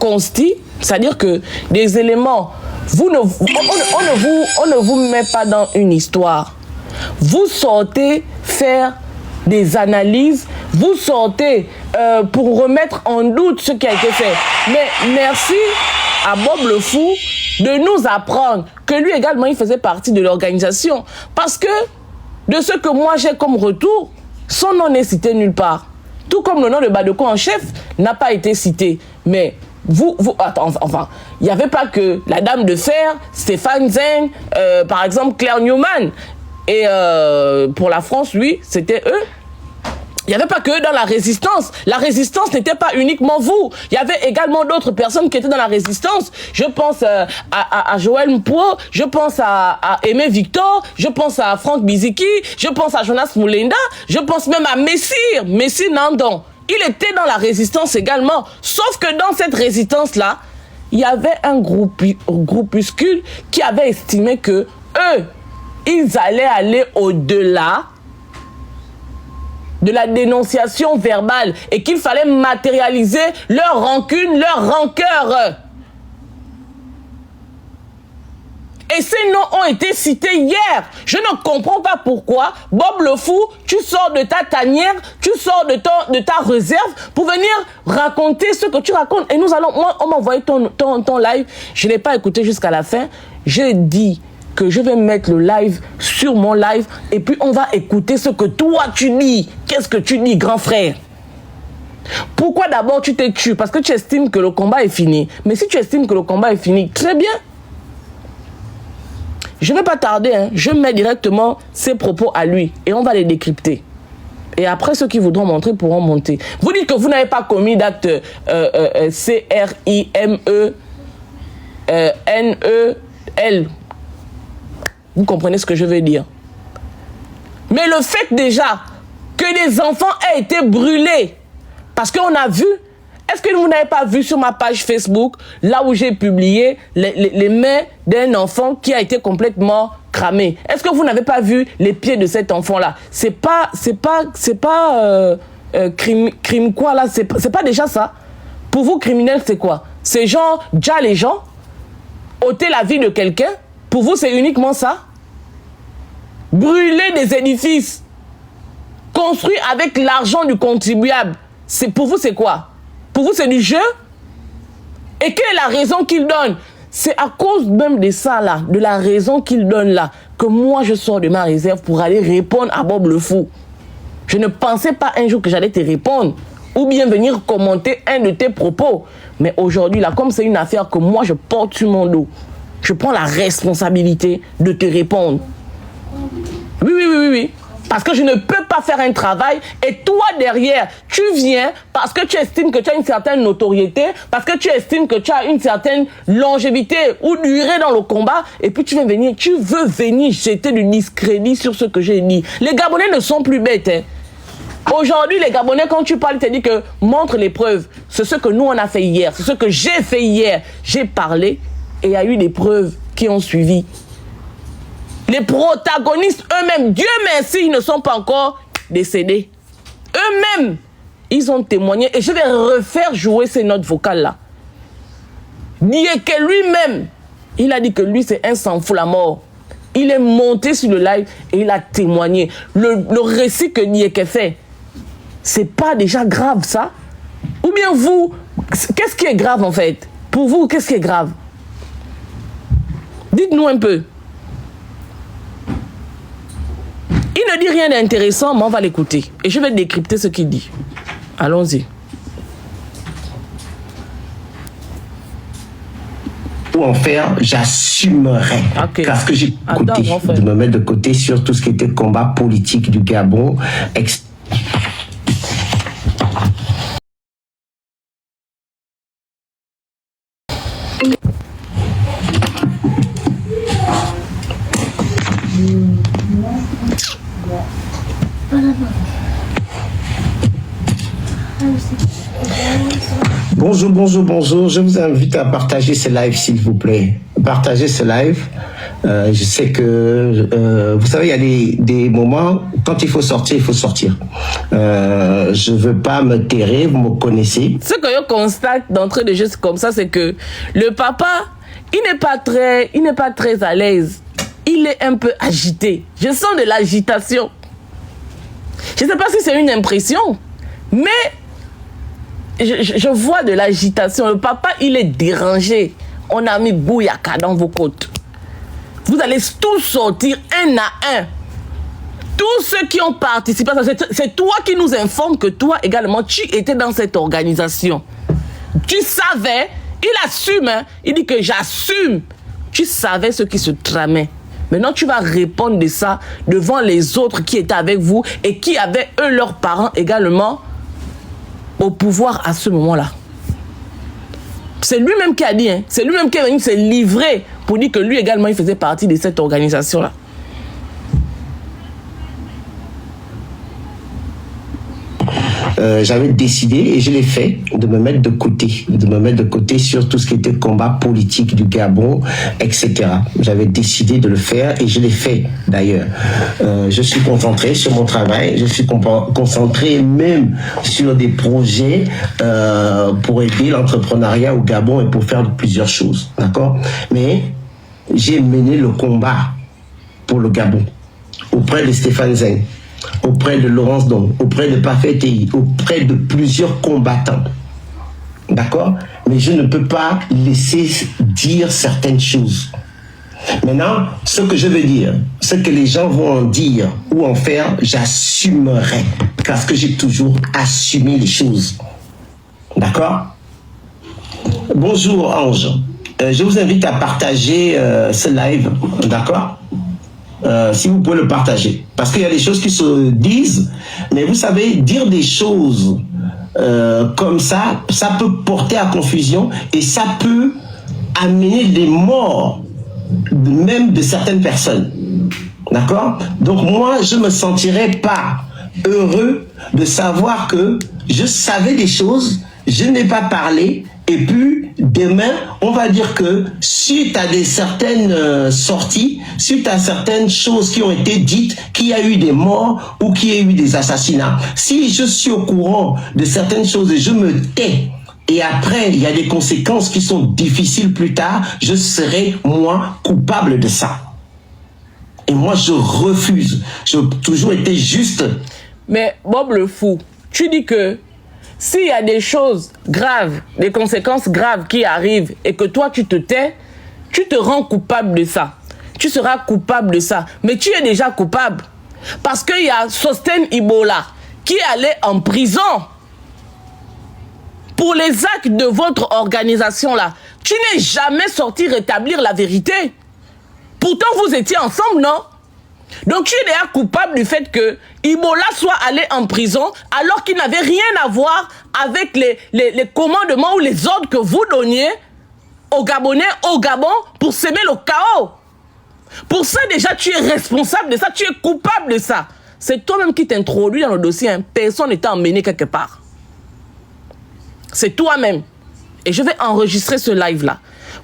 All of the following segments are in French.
consti, c'est-à-dire que des éléments, on ne vous met pas dans une histoire. Vous sortez faire des analyses, vous sortez pour remettre en doute ce qui a été fait. Mais merci à Bob le Fou de nous apprendre que lui également, il faisait partie de l'organisation. Parce que de ce que moi j'ai comme retour, son nom n'est cité nulle part. Tout comme le nom de Badeko en chef n'a pas été cité. Mais attends, enfin, il n'y avait pas que la Dame de Fer, Stéphane Zeng, par exemple Claire Newman. Et pour la France, lui, c'était eux. Il n'y avait pas que eux dans la résistance. La résistance n'était pas uniquement vous. Il y avait également d'autres personnes qui étaient dans la résistance. Je pense à Joël Mpo, je pense à Aimé Victor, je pense à Franck Biziki, je pense à Jonas Moulenda, je pense même à Messire Nandon. Il était dans la résistance également. Sauf que dans cette résistance-là, il y avait un groupuscule qui avait estimé que eux, ils allaient aller au-delà de la dénonciation verbale et qu'il fallait matérialiser leur rancune, leur rancœur. Et ces noms ont été cités hier. Je ne comprends pas pourquoi, Bob le Fou, tu sors de ta tanière, tu sors de ta réserve pour venir raconter ce que tu racontes. Et nous allons, moi, on m'a envoyé ton live, je ne l'ai pas écouté jusqu'à la fin. J'ai dit que je vais mettre le live sur mon live et puis on va écouter ce que toi tu dis. Qu'est-ce que tu dis, grand frère? Pourquoi d'abord tu te tues? Parce que tu estimes que le combat est fini. Mais si tu estimes que le combat est fini, très bien. Je ne vais pas tarder, hein. Je mets directement ses propos à lui et on va les décrypter. Et après, ceux qui voudront montrer pourront monter. Vous dites que vous n'avez pas commis d'acte CRIMENEL. Vous comprenez ce que je veux dire? Mais le fait déjà que des enfants aient été brûlés, parce qu'on a vu, est-ce que vous n'avez pas vu sur ma page Facebook, là où j'ai publié les mains d'un enfant qui a été complètement cramé? Est-ce que vous n'avez pas vu les pieds de cet enfant-là? C'est pas crime quoi là? C'est pas déjà ça? Pour vous, criminel, c'est quoi? C'est genre, déjà les gens, ôter la vie de quelqu'un? Pour vous, c'est uniquement ça? Brûler des édifices construits avec l'argent du contribuable, pour vous, c'est quoi? Pour vous, c'est du jeu? Et quelle est la raison qu'il donne? C'est à cause même de ça, là, de la raison qu'il donne là, que moi, je sors de ma réserve pour aller répondre à Bob le Fou. Je ne pensais pas un jour que j'allais te répondre ou bien venir commenter un de tes propos. Mais aujourd'hui, là, comme c'est une affaire que moi, je porte sur mon dos, je prends la responsabilité de te répondre. Oui. Parce que je ne peux pas faire un travail et toi derrière, tu viens parce que tu estimes que tu as une certaine notoriété, parce que tu estimes que tu as une certaine longévité ou durée dans le combat et puis tu veux venir jeter du discrédit sur ce que j'ai dit. Les Gabonais ne sont plus bêtes, hein. Aujourd'hui, les Gabonais, quand tu parles, ils te disent que montre les preuves. C'est ce que nous, on a fait hier. C'est ce que j'ai fait hier. J'ai parlé et il y a eu des preuves qui ont suivi. Les protagonistes eux-mêmes, Dieu merci, ils ne sont pas encore décédés. Eux-mêmes, ils ont témoigné. Et je vais refaire jouer ces notes vocales-là. Niéké lui-même, il a dit que lui, c'est un sang-fou la mort. Il est monté sur le live et il a témoigné. Le récit que Niéké fait, c'est pas déjà grave, ça? Ou bien vous, qu'est-ce qui est grave, en fait? Pour vous, qu'est-ce qui est grave? Dites-nous un peu. Il ne dit rien d'intéressant, mais on va l'écouter. Et je vais décrypter ce qu'il dit. Allons-y. Pour en faire, j'assumerai. Okay. Parce que j'ai écouté de me mettre de côté sur tout ce qui était combat politique du Gabon. Bonjour. Je vous invite à partager ce live, s'il vous plaît. partager ce live. Je sais que, vous savez, il y a des moments, quand il faut sortir, il faut sortir. Je veux pas me terrer, vous me connaissez. Ce que je constate d'entrée de jeu comme ça, c'est que le papa, il n'est pas très à l'aise. Il est un peu agité. Je sens de l'agitation. Je ne sais pas si c'est une impression, mais je vois de l'agitation. Le papa, il est dérangé. On a mis Bouyaka dans vos côtes. Vous allez tous sortir un à un. Tous ceux qui ont participé, c'est toi qui nous informe que toi également, tu étais dans cette organisation. Tu savais, il assume, hein, il dit que j'assume. Tu savais ce qui se tramait. Maintenant, tu vas répondre de ça devant les autres qui étaient avec vous et qui avaient, eux, leurs parents également au pouvoir à ce moment-là. C'est lui-même qui a dit, hein, c'est lui-même qui est venu se livrer pour dire que lui également, il faisait partie de cette organisation-là. J'avais décidé, et je l'ai fait, de me mettre de côté sur tout ce qui était combat politique du Gabon, etc. J'avais décidé de le faire et je l'ai fait d'ailleurs. Je suis concentré sur mon travail, je suis concentré même sur des projets pour aider l'entrepreneuriat au Gabon et pour faire plusieurs choses, d'accord? Mais j'ai mené le combat pour le Gabon auprès de Stéphane Zeng, auprès de Laurence Dong, auprès de Parfait TI, auprès de plusieurs combattants. D'accord? Mais je ne peux pas laisser dire certaines choses. Maintenant, ce que je veux dire, ce que les gens vont en dire ou en faire, j'assumerai. Parce que j'ai toujours assumé les choses. D'accord? Bonjour Ange. Je vous invite à partager ce live. D'accord? Si vous pouvez le partager. Parce qu'il y a des choses qui se disent, mais vous savez, dire des choses comme ça, ça peut porter à confusion et ça peut amener des morts, même de certaines personnes. D'accord? Donc moi, je ne me sentirais pas heureux de savoir que je savais des choses, je n'ai pas parlé, et puis demain, on va dire que suite à certaines sorties, suite à certaines choses qui ont été dites, qu'il y a eu des morts ou qu'il y a eu des assassinats. Si je suis au courant de certaines choses et je me tais, et après il y a des conséquences qui sont difficiles plus tard, je serai moi coupable de ça. Et moi je refuse. J'ai toujours été juste. Mais Bob le fou, tu dis que s'il y a des choses graves, des conséquences graves qui arrivent et que toi tu te tais, tu te rends coupable de ça. Tu seras coupable de ça. Mais tu es déjà coupable. Parce qu'il y a Sostène Ibola qui allait en prison pour les actes de votre organisation-là. Tu n'es jamais sorti rétablir la vérité. Pourtant, vous étiez ensemble, non? Donc tu es déjà coupable du fait que Ibola soit allé en prison alors qu'il n'avait rien à voir avec les commandements ou les ordres que vous donniez aux Gabonais, au Gabon, pour semer le chaos. Pour ça déjà tu es responsable de ça, tu es coupable de ça. C'est toi-même qui t'introduis dans le dossier, hein. Personne n'est emmené quelque part. C'est toi-même. Et je vais enregistrer ce live-là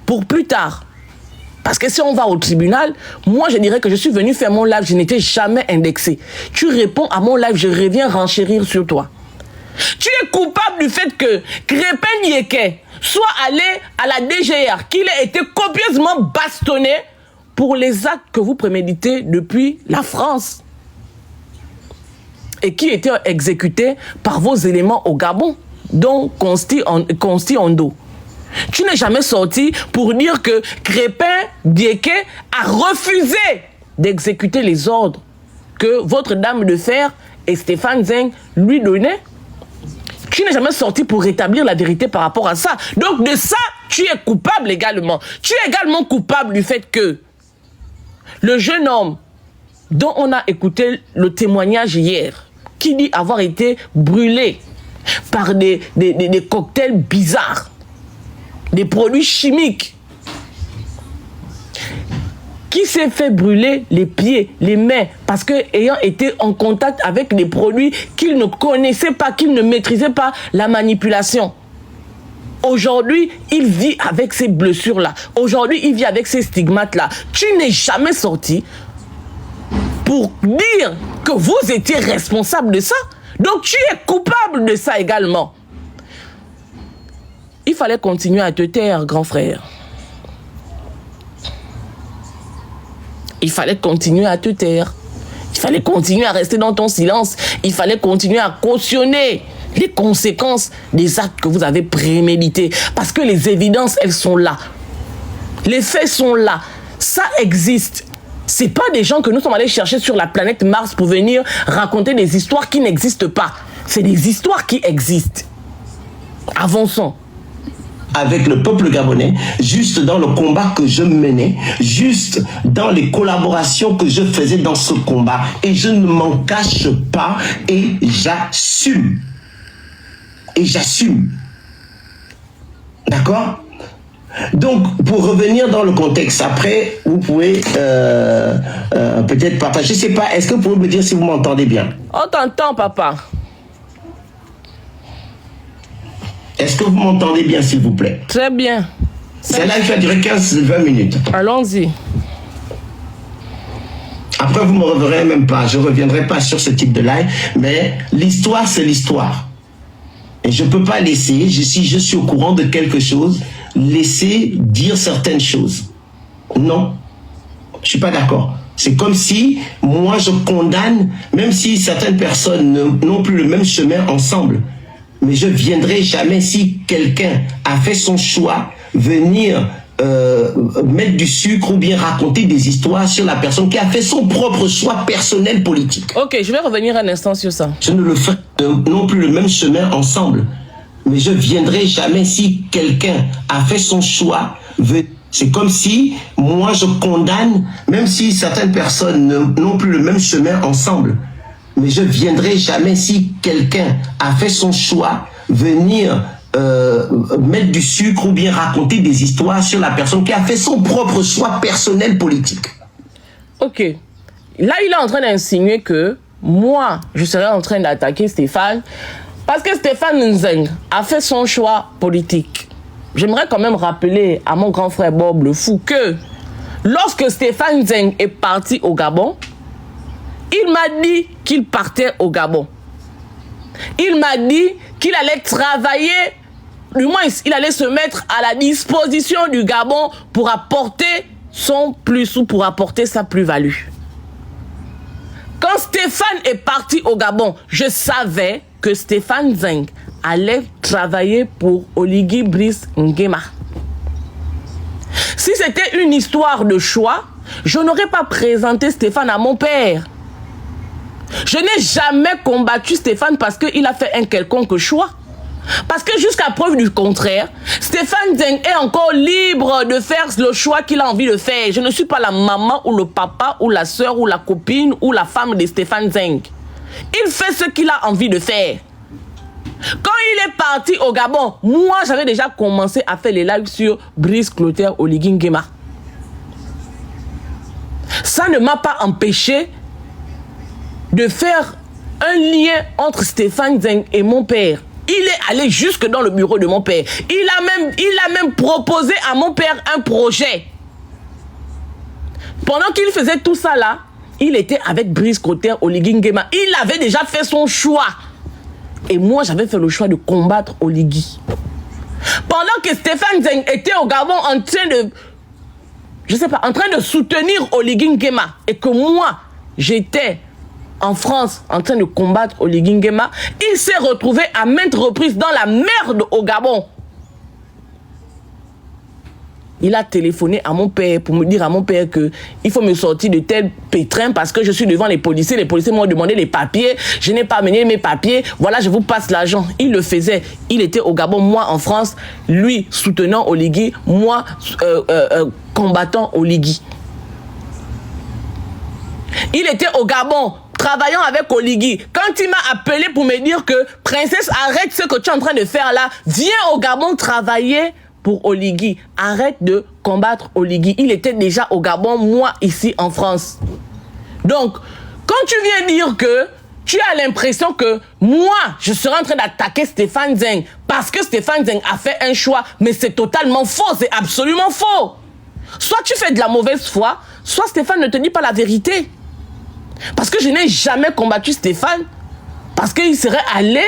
pour plus tard. Parce que si on va au tribunal, moi je dirais que je suis venu faire mon live, je n'étais jamais indexé. Tu réponds à mon live, je reviens renchérir sur toi. Tu es coupable du fait que Crépin Yeke soit allé à la DGR, qu'il ait été copieusement bastonné pour les actes que vous préméditez depuis la France. Et qui étaient exécutés par vos éléments au Gabon, dont Consti Ondo. Tu n'es jamais sorti pour dire que Crépin Dieke a refusé d'exécuter les ordres que votre dame de fer et Stéphane Zeng lui donnaient. Tu n'es jamais sorti pour rétablir la vérité par rapport à ça. Donc de ça, tu es coupable également. Tu es également coupable du fait que le jeune homme dont on a écouté le témoignage hier, qui dit avoir été brûlé par des cocktails bizarres, des produits chimiques, qui s'est fait brûler les pieds, les mains, parce que ayant été en contact avec des produits qu'il ne connaissait pas, qu'il ne maîtrisait pas la manipulation. Aujourd'hui, il vit avec ces blessures-là. Aujourd'hui, il vit avec ces stigmates-là. Tu n'es jamais sorti pour dire que vous étiez responsable de ça. Donc, tu es coupable de ça également. Il fallait continuer à te taire, grand frère. Il fallait continuer à te taire. Il fallait continuer à rester dans ton silence. Il fallait continuer à cautionner les conséquences des actes que vous avez prémédités. Parce que les évidences, elles sont là. Les faits sont là. Ça existe. Ce n'est pas des gens que nous sommes allés chercher sur la planète Mars pour venir raconter des histoires qui n'existent pas. C'est des histoires qui existent. Avançons. Avec le peuple gabonais, juste dans le combat que je menais, juste dans les collaborations que je faisais dans ce combat. Et je ne m'en cache pas et j'assume. Et j'assume. D'accord? Donc, pour revenir dans le contexte, après, vous pouvez peut-être partager. Je ne sais pas, est-ce que vous pouvez me dire si vous m'entendez bien? On t'entend, papa. Est-ce que vous m'entendez bien, s'il vous plaît? Très bien. C'est là, il va durer 15-20 minutes. Allons-y. Après, vous ne me reverrez même pas. Je ne reviendrai pas sur ce type de live. Mais l'histoire, c'est l'histoire. Et je ne peux pas laisser, si je suis au courant de quelque chose, laisser dire certaines choses. Non. Je ne suis pas d'accord. C'est comme si, moi, je condamne, même si certaines personnes n'ont plus le même chemin ensemble. Mais je ne viendrai jamais, si quelqu'un a fait son choix, venir mettre du sucre ou bien raconter des histoires sur la personne qui a fait son propre choix personnel politique. Ok, je vais revenir un instant sur ça. Je ne le ferai non plus le même chemin ensemble. Mais je ne viendrai jamais, si quelqu'un a fait son choix. C'est comme si, moi, je condamne, même si certaines personnes n'ont plus le même chemin ensemble. Mais je ne viendrai jamais, si quelqu'un a fait son choix, venir mettre du sucre ou bien raconter des histoires sur la personne qui a fait son propre choix personnel politique. Ok. Là, il est en train d'insinuer que moi, je serais en train d'attaquer Stéphane parce que Stéphane Nzeng a fait son choix politique. J'aimerais quand même rappeler à mon grand frère Bob le Fou que lorsque Stéphane Nzeng est parti au Gabon, il m'a dit qu'il partait au Gabon. Il m'a dit qu'il allait travailler, du moins il allait se mettre à la disposition du Gabon pour apporter son plus ou pour apporter sa plus-value. Quand Stéphane est parti au Gabon, je savais que Stéphane Nzeng allait travailler pour Oligui Brice Nguema. Si c'était une histoire de choix, je n'aurais pas présenté Stéphane à mon père. Je n'ai jamais combattu Stéphane parce qu'il a fait un quelconque choix. Parce que jusqu'à preuve du contraire, Stéphane Nzeng est encore libre de faire le choix qu'il a envie de faire. Je ne suis pas la maman ou le papa ou la soeur ou la copine ou la femme de Stéphane Nzeng. Il fait ce qu'il a envie de faire. Quand il est parti au Gabon, moi j'avais déjà commencé à faire les lives sur Brice Clotaire Oligui Nguema. Ça ne m'a pas empêché de faire un lien entre Stéphane Nzeng et mon père. Il est allé jusque dans le bureau de mon père. Il a même proposé à mon père un projet. Pendant qu'il faisait tout ça là, il était avec Brice Clotaire Oligui Nguema. Il avait déjà fait son choix. Et moi, j'avais fait le choix de combattre Oligui. Pendant que Stéphane Nzeng était au Gabon en train de... Je sais pas, en train de soutenir Oligui Nguema. Et que moi, j'étais en France en train de combattre Oligui Nguema, il s'est retrouvé à maintes reprises dans la merde au Gabon. Il a téléphoné à mon père pour me dire à mon père que il faut me sortir de tel pétrin parce que je suis devant les policiers. Les policiers m'ont demandé les papiers. Je n'ai pas amené mes papiers. Voilà, je vous passe l'argent. Il le faisait. Il était au Gabon, moi en France. Lui soutenant Oligui, moi combattant Oligui. Il était au Gabon, travaillant avec Oligui. Quand il m'a appelé pour me dire que princesse, arrête ce que tu es en train de faire là. Viens au Gabon travailler pour Oligui. Arrête de combattre Oligui. Il était déjà au Gabon, moi ici en France. Donc, quand tu viens dire que tu as l'impression que moi, je serai en train d'attaquer Stéphane Zeng parce que Stéphane Zeng a fait un choix, mais c'est totalement faux, c'est absolument faux. Soit tu fais de la mauvaise foi, soit Stéphane ne te dit pas la vérité. Parce que je n'ai jamais combattu Stéphane parce qu'il serait allé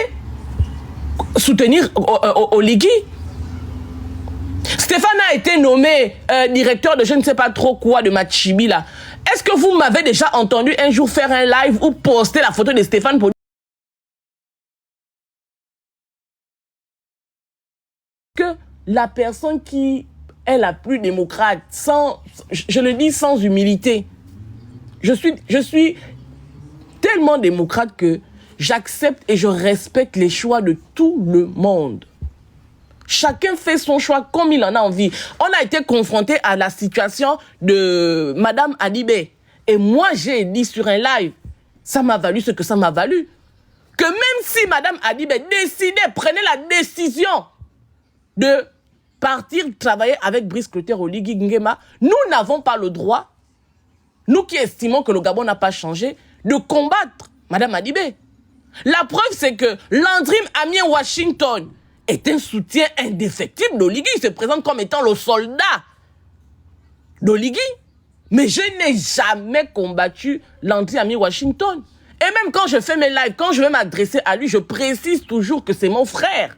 soutenir Oligui. Stéphane a été nommé directeur de je ne sais pas trop quoi de Machibi là. Est-ce que vous m'avez déjà entendu un jour faire un live ou poster la photo de Stéphane pour que la personne qui est la plus démocrate, je le dis sans humilité, je suis tellement démocrate que j'accepte et je respecte les choix de tout le monde. Chacun fait son choix comme il en a envie. On a été confronté à la situation de Madame Adibé. Et moi, j'ai dit sur un live, ça m'a valu ce que ça m'a valu. Que même si Madame Adibé prenait la décision de partir travailler avec Brice Clotaire Oligui Nguema, nous n'avons pas le droit, nous qui estimons que le Gabon n'a pas changé, de combattre Madame Adibé. La preuve, c'est que Landrim Amien Washington est un soutien indéfectible d'Oligui. Il se présente comme étant le soldat d'Oligui. Mais je n'ai jamais combattu Landry Ami Washington. Et même quand je fais mes lives, quand je vais m'adresser à lui, je précise toujours que c'est mon frère.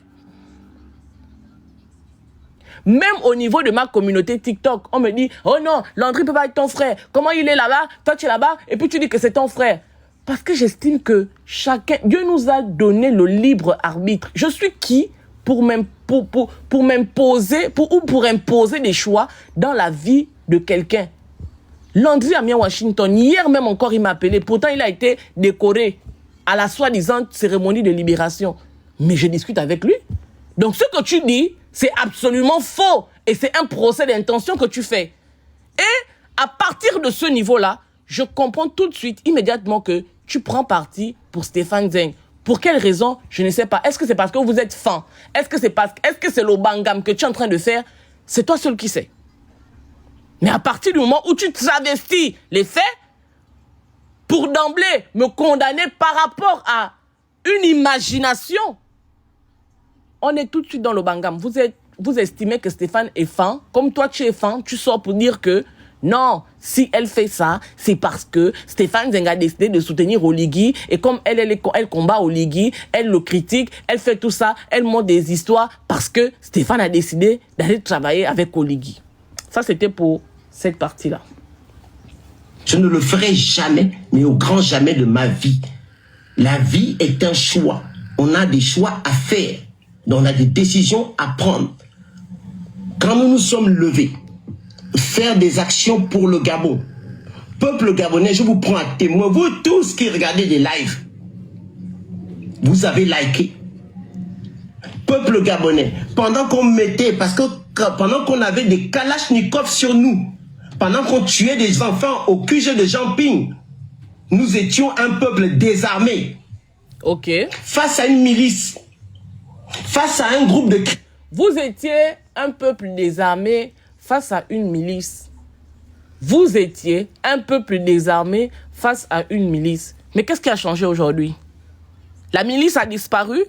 Même au niveau de ma communauté TikTok, on me dit « Oh non, Landry ne peut pas être ton frère. Comment il est là-bas? Toi, tu es là-bas. Et puis tu dis que c'est ton frère. » Parce que j'estime que chacun... Dieu nous a donné le libre arbitre. Je suis qui pour m'imposer, pour imposer des choix dans la vie de quelqu'un? Landry Amien Washington, hier même encore, il m'a appelé. Pourtant, il a été décoré à la soi-disant cérémonie de libération. Mais je discute avec lui. Donc, ce que tu dis, c'est absolument faux. Et c'est un procès d'intention que tu fais. Et à partir de ce niveau-là, je comprends tout de suite, immédiatement, que tu prends parti pour Stéphane Zeng. Pour quelle raison? Je ne sais pas. Est-ce que c'est parce que vous êtes fan? Est-ce que c'est le bangam que tu es en train de faire? C'est toi seul qui sais. Mais à partir du moment où tu travestis les faits, pour d'emblée me condamner par rapport à une imagination, on est tout de suite dans le bangam. Vous estimez que Stéphane est fan, comme toi tu es fan, tu sors pour dire que non, si elle fait ça, c'est parce que Stéphane Zeng a décidé de soutenir Oligui, et comme elle combat Oligui, elle le critique, elle fait tout ça, elle montre des histoires parce que Stéphane a décidé d'aller travailler avec Oligui. Ça, c'était pour cette partie-là. Je ne le ferai jamais, mais au grand jamais de ma vie. La vie est un choix. On a des choix à faire. Donc on a des décisions à prendre. Quand nous nous sommes levés, faire des actions pour le Gabon. Peuple gabonais, je vous prends à témoin. Vous tous qui regardez des lives, vous avez liké. Peuple gabonais, pendant qu'on mettait, parce que pendant qu'on avait des kalachnikovs sur nous, pendant qu'on tuait des enfants au QG de Jean-Ping, nous étions un peuple désarmé. Ok. Face à une milice, face à un groupe de... Vous étiez un peuple désarmé face à une milice. Vous étiez un peuple désarmé face à une milice. Mais qu'est-ce qui a changé aujourd'hui? La milice a disparu?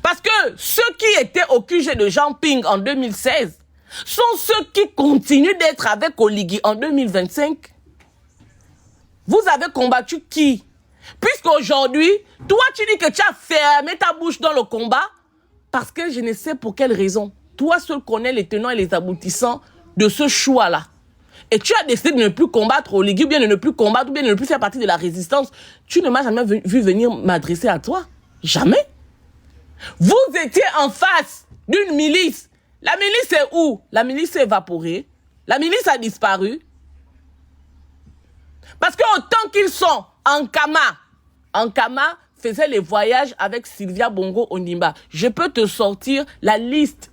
Parce que ceux qui étaient au QG de Jean-Ping en 2016 sont ceux qui continuent d'être avec Oligui en 2025. Vous avez combattu qui? Puisqu'aujourd'hui, toi tu dis que tu as fermé ta bouche dans le combat parce que je ne sais pour quelle raison. Toi seul connais les tenants et les aboutissants de ce choix-là. Et tu as décidé de ne plus combattre Oligui, ou bien de ne plus combattre, ou bien de ne plus faire partie de la résistance. Tu ne m'as jamais vu venir m'adresser à toi. Jamais. Vous étiez en face d'une milice. La milice est où? La milice s'est évaporée. La milice a disparu. Parce que autant qu'ils sont en Kama faisait les voyages avec Sylvia Bongo Ondimba. Je peux te sortir la liste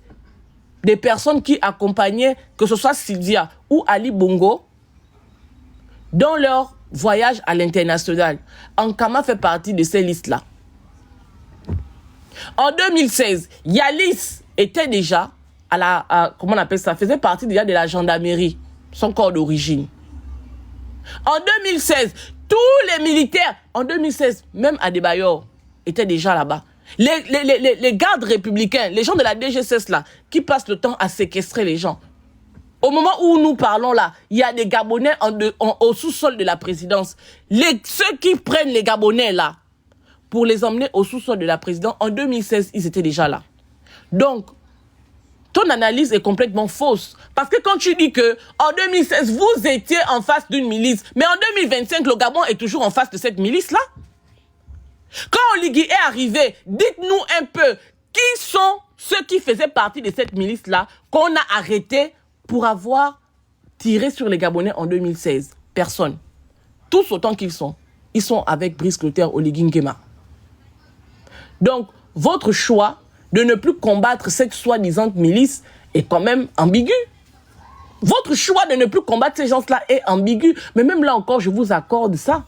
des personnes qui accompagnaient, que ce soit Sylvia ou Ali Bongo, dans leur voyage à l'international. Ankama fait partie de ces listes-là. En 2016, Yalis était déjà comment on appelle ça, faisait partie déjà de la gendarmerie, son corps d'origine. En 2016, Tous les militaires, en 2016, même Adebayor, étaient déjà là-bas. Les gardes républicains, les gens de la DGSS là, qui passent le temps à séquestrer les gens. Au moment où nous parlons là, il y a des Gabonais au sous-sol de la présidence. Ceux qui prennent les Gabonais là, pour les emmener au sous-sol de la présidence, en 2016, ils étaient déjà là. Donc, ton analyse est complètement fausse. Parce que quand tu dis que en 2016, vous étiez en face d'une milice, mais en 2025, le Gabon est toujours en face de cette milice-là. Quand Oligui est arrivé, dites-nous un peu, qui sont ceux qui faisaient partie de cette milice-là qu'on a arrêté pour avoir tiré sur les Gabonais en 2016? Personne. Tous autant qu'ils sont. Ils sont avec Brice Clotaire, Oligui Nguema. Donc, votre choix de ne plus combattre cette soi-disant milice est quand même ambigu. Votre choix de ne plus combattre ces gens-là est ambigu. Mais même là encore, je vous accorde ça.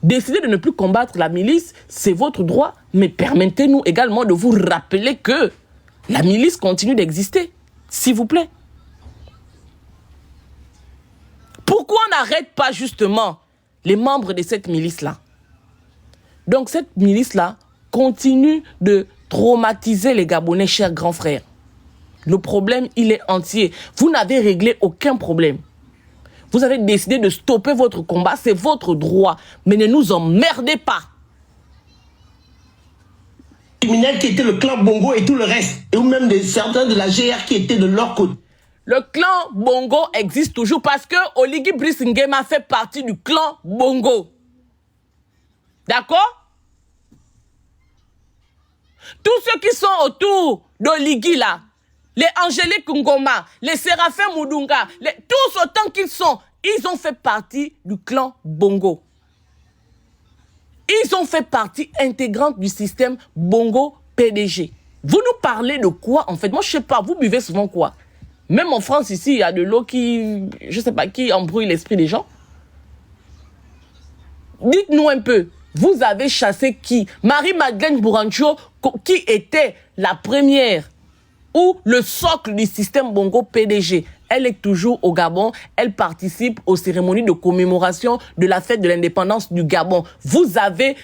Décider de ne plus combattre la milice, c'est votre droit. Mais permettez-nous également de vous rappeler que la milice continue d'exister. S'il vous plaît. Pourquoi on n'arrête pas justement les membres de cette milice-là? Donc cette milice-là continue de traumatiser les Gabonais, chers grands frères. Le problème, il est entier. Vous n'avez réglé aucun problème. Vous avez décidé de stopper votre combat, c'est votre droit. Mais ne nous emmerdez pas. Criminels qui étaient le clan Bongo et tout le reste. Et ou même certains de la GR qui étaient de leur côté. Le clan Bongo existe toujours parce que Oligui Brice Nguema fait partie du clan Bongo. D'accord? Tous ceux qui sont autour d'Oligui là, les Angélique Ngoma, les Séraphin Moudunga, tous autant qu'ils sont, ils ont fait partie du clan Bongo. Ils ont fait partie intégrante du système Bongo PDG. Vous nous parlez de quoi en fait? Moi je sais pas, vous buvez souvent quoi? Même en France ici, il y a de l'eau qui, je sais pas, qui embrouille l'esprit des gens. Dites-nous un peu, vous avez chassé qui? Marie-Madeleine Bourancho, qui était la première ou le socle du système Bongo PDG. Elle est toujours au Gabon. Elle participe aux cérémonies de commémoration de la fête de l'indépendance du Gabon. Vous avez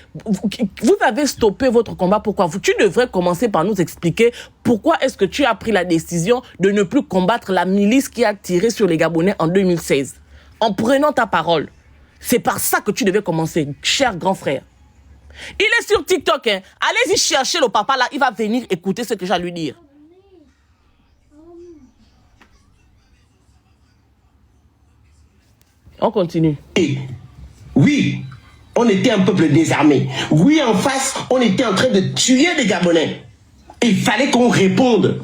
stoppé votre combat. Pourquoi? Tu devrais commencer par nous expliquer pourquoi est-ce que tu as pris la décision de ne plus combattre la milice qui a tiré sur les Gabonais en 2016. En prenant ta parole. C'est par ça que tu devais commencer, cher grand frère. Il est sur TikTok. Hein. Allez-y chercher le papa là. Il va venir écouter ce que j'ai à lui dire. On continue. Et oui, on était un peuple désarmé. Oui, en face, on était en train de tuer les Gabonais. Il fallait qu'on réponde.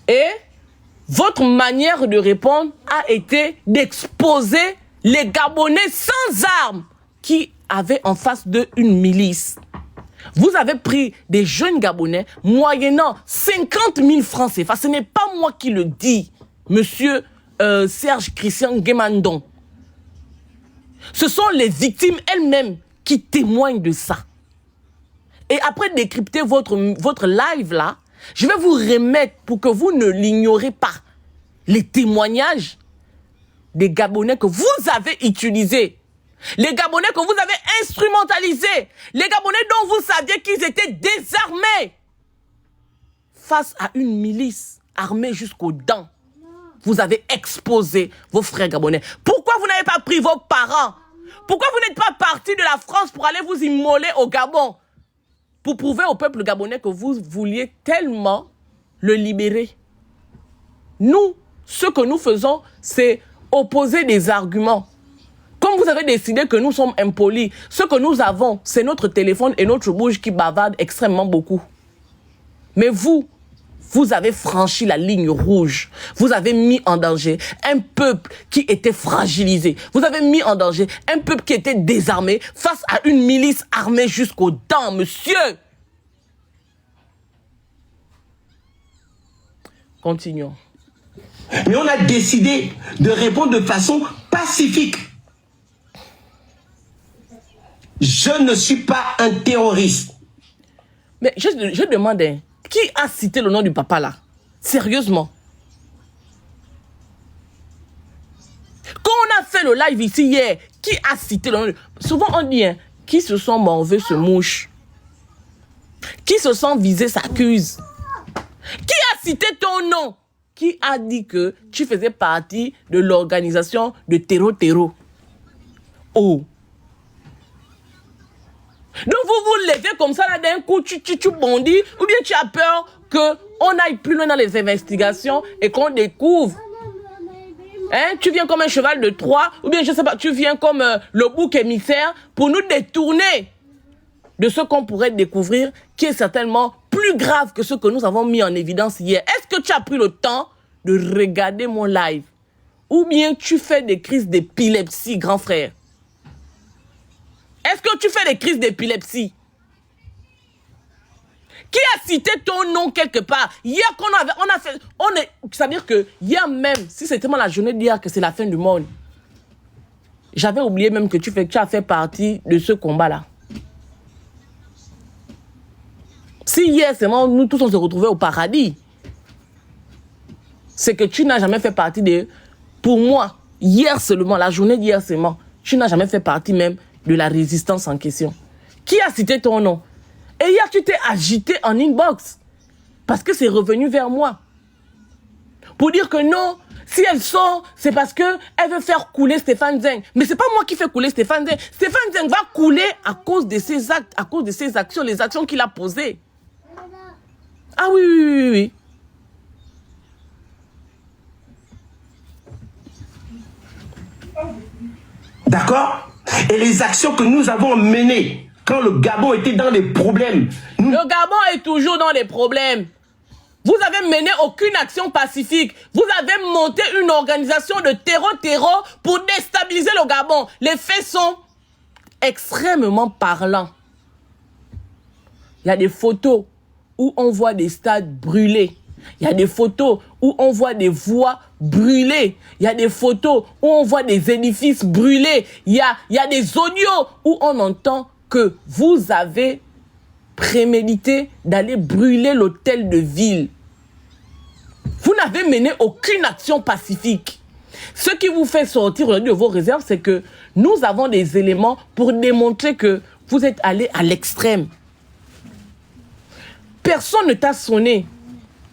Et votre manière de répondre a été d'exposer les Gabonais sans armes qui avaient en face d'eux une milice. Vous avez pris des jeunes Gabonais moyennant 50 000 francs CFA. Ce n'est pas moi qui le dis, monsieur Serge Christian Guémandon. Ce sont les victimes elles-mêmes qui témoignent de ça. Et après décrypter votre live là, je vais vous remettre pour que vous ne l'ignorez pas. Les témoignages des Gabonais que vous avez utilisés. Les Gabonais que vous avez instrumentalisés. Les Gabonais dont vous saviez qu'ils étaient désarmés. Face à une milice armée jusqu'aux dents. Vous avez exposé vos frères Gabonais. Pourquoi vous n'avez pas pris vos parents? Pourquoi vous n'êtes pas parti de la France pour aller vous immoler au Gabon? Pour prouver au peuple gabonais que vous vouliez tellement le libérer. Nous, ce que nous faisons, c'est opposer des arguments. Comme vous avez décidé que nous sommes impolis, ce que nous avons, c'est notre téléphone et notre bouche qui bavardent extrêmement beaucoup. Mais vous avez franchi la ligne rouge. Vous avez mis en danger un peuple qui était fragilisé. Vous avez mis en danger un peuple qui était désarmé face à une milice armée jusqu'aux dents, monsieur. Continuons. Mais on a décidé de répondre de façon pacifique. Je ne suis pas un terroriste. Mais je demande, hein, qui a cité le nom du papa là? Sérieusement. Quand on a fait le live ici hier, Qui a cité le nom? Souvent on dit, hein, qui se sent morveux se mouche. Qui se sent visé s'accuse. Qui a cité ton nom? Qui a dit que tu faisais partie de l'organisation de Terreau? Oh. Donc vous vous levez comme ça là d'un coup, tu bondis, ou bien tu as peur qu'on aille plus loin dans les investigations et qu'on découvre. Hein, tu viens comme un cheval de Troie, ou bien je sais pas, tu viens comme le bouc émissaire pour nous détourner de ce qu'on pourrait découvrir qui est certainement plus grave que ce que nous avons mis en évidence hier. Est-ce que tu as pris le temps de regarder mon live? Ou bien tu fais des crises d'épilepsie, grand frère? Est-ce que tu fais des crises d'épilepsie? Qui a cité ton nom quelque part? Hier c'est-à-dire que hier même, si c'était la journée d'hier que c'est la fin du monde, j'avais oublié même que tu as fait partie de ce combat-là. Si hier, seulement nous tous on se retrouvait au paradis, c'est que tu n'as jamais fait partie de... Pour moi, hier seulement, la journée d'hier seulement, tu n'as jamais fait partie même de la résistance en question. Qui a cité ton nom? Et hier, tu t'es agité en inbox. Parce que c'est revenu vers moi. Pour dire que non, si elle sort, c'est parce qu'elle veut faire couler Stéphane Zeng. Mais c'est pas moi qui fais couler Stéphane Zeng. Stéphane Zeng va couler à cause de ses actes, à cause de ses actions, les actions qu'il a posées. Ah oui. D'accord? Et les actions que nous avons menées quand le Gabon était dans les problèmes. Le Gabon est toujours dans les problèmes. Vous avez mené aucune action pacifique. Vous avez monté une organisation de terreau pour déstabiliser le Gabon. Les faits sont extrêmement parlants. Il y a des photos où on voit des stades brûlés. Il y a des photos où on voit des voies brûlées. Il y a des photos où on voit des édifices brûlés. Il y a des audios où on entend que vous avez prémédité d'aller brûler l'hôtel de ville. Vous n'avez mené aucune action pacifique. Ce qui vous fait sortir aujourd'hui de vos réserves, c'est que nous avons des éléments pour démontrer que vous êtes allé à l'extrême. Personne ne t'a sonné.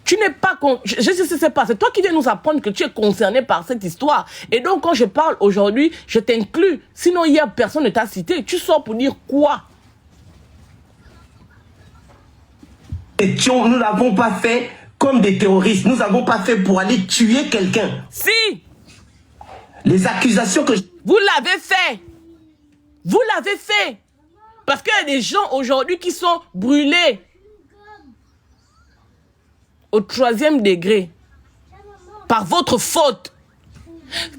Tu n'es pas... Je sais pas, c'est toi qui viens nous apprendre que tu es concerné par cette histoire. Et donc, quand je parle aujourd'hui, je t'inclus. Sinon, hier, personne ne t'a cité. Tu sors pour dire quoi? Nous n'avons pas fait comme des terroristes. Nous n'avons pas fait pour aller tuer quelqu'un. Si! Les accusations que... Vous l'avez fait. Vous l'avez fait. Parce qu'il y a des gens aujourd'hui qui sont brûlés au 3e degré par votre faute.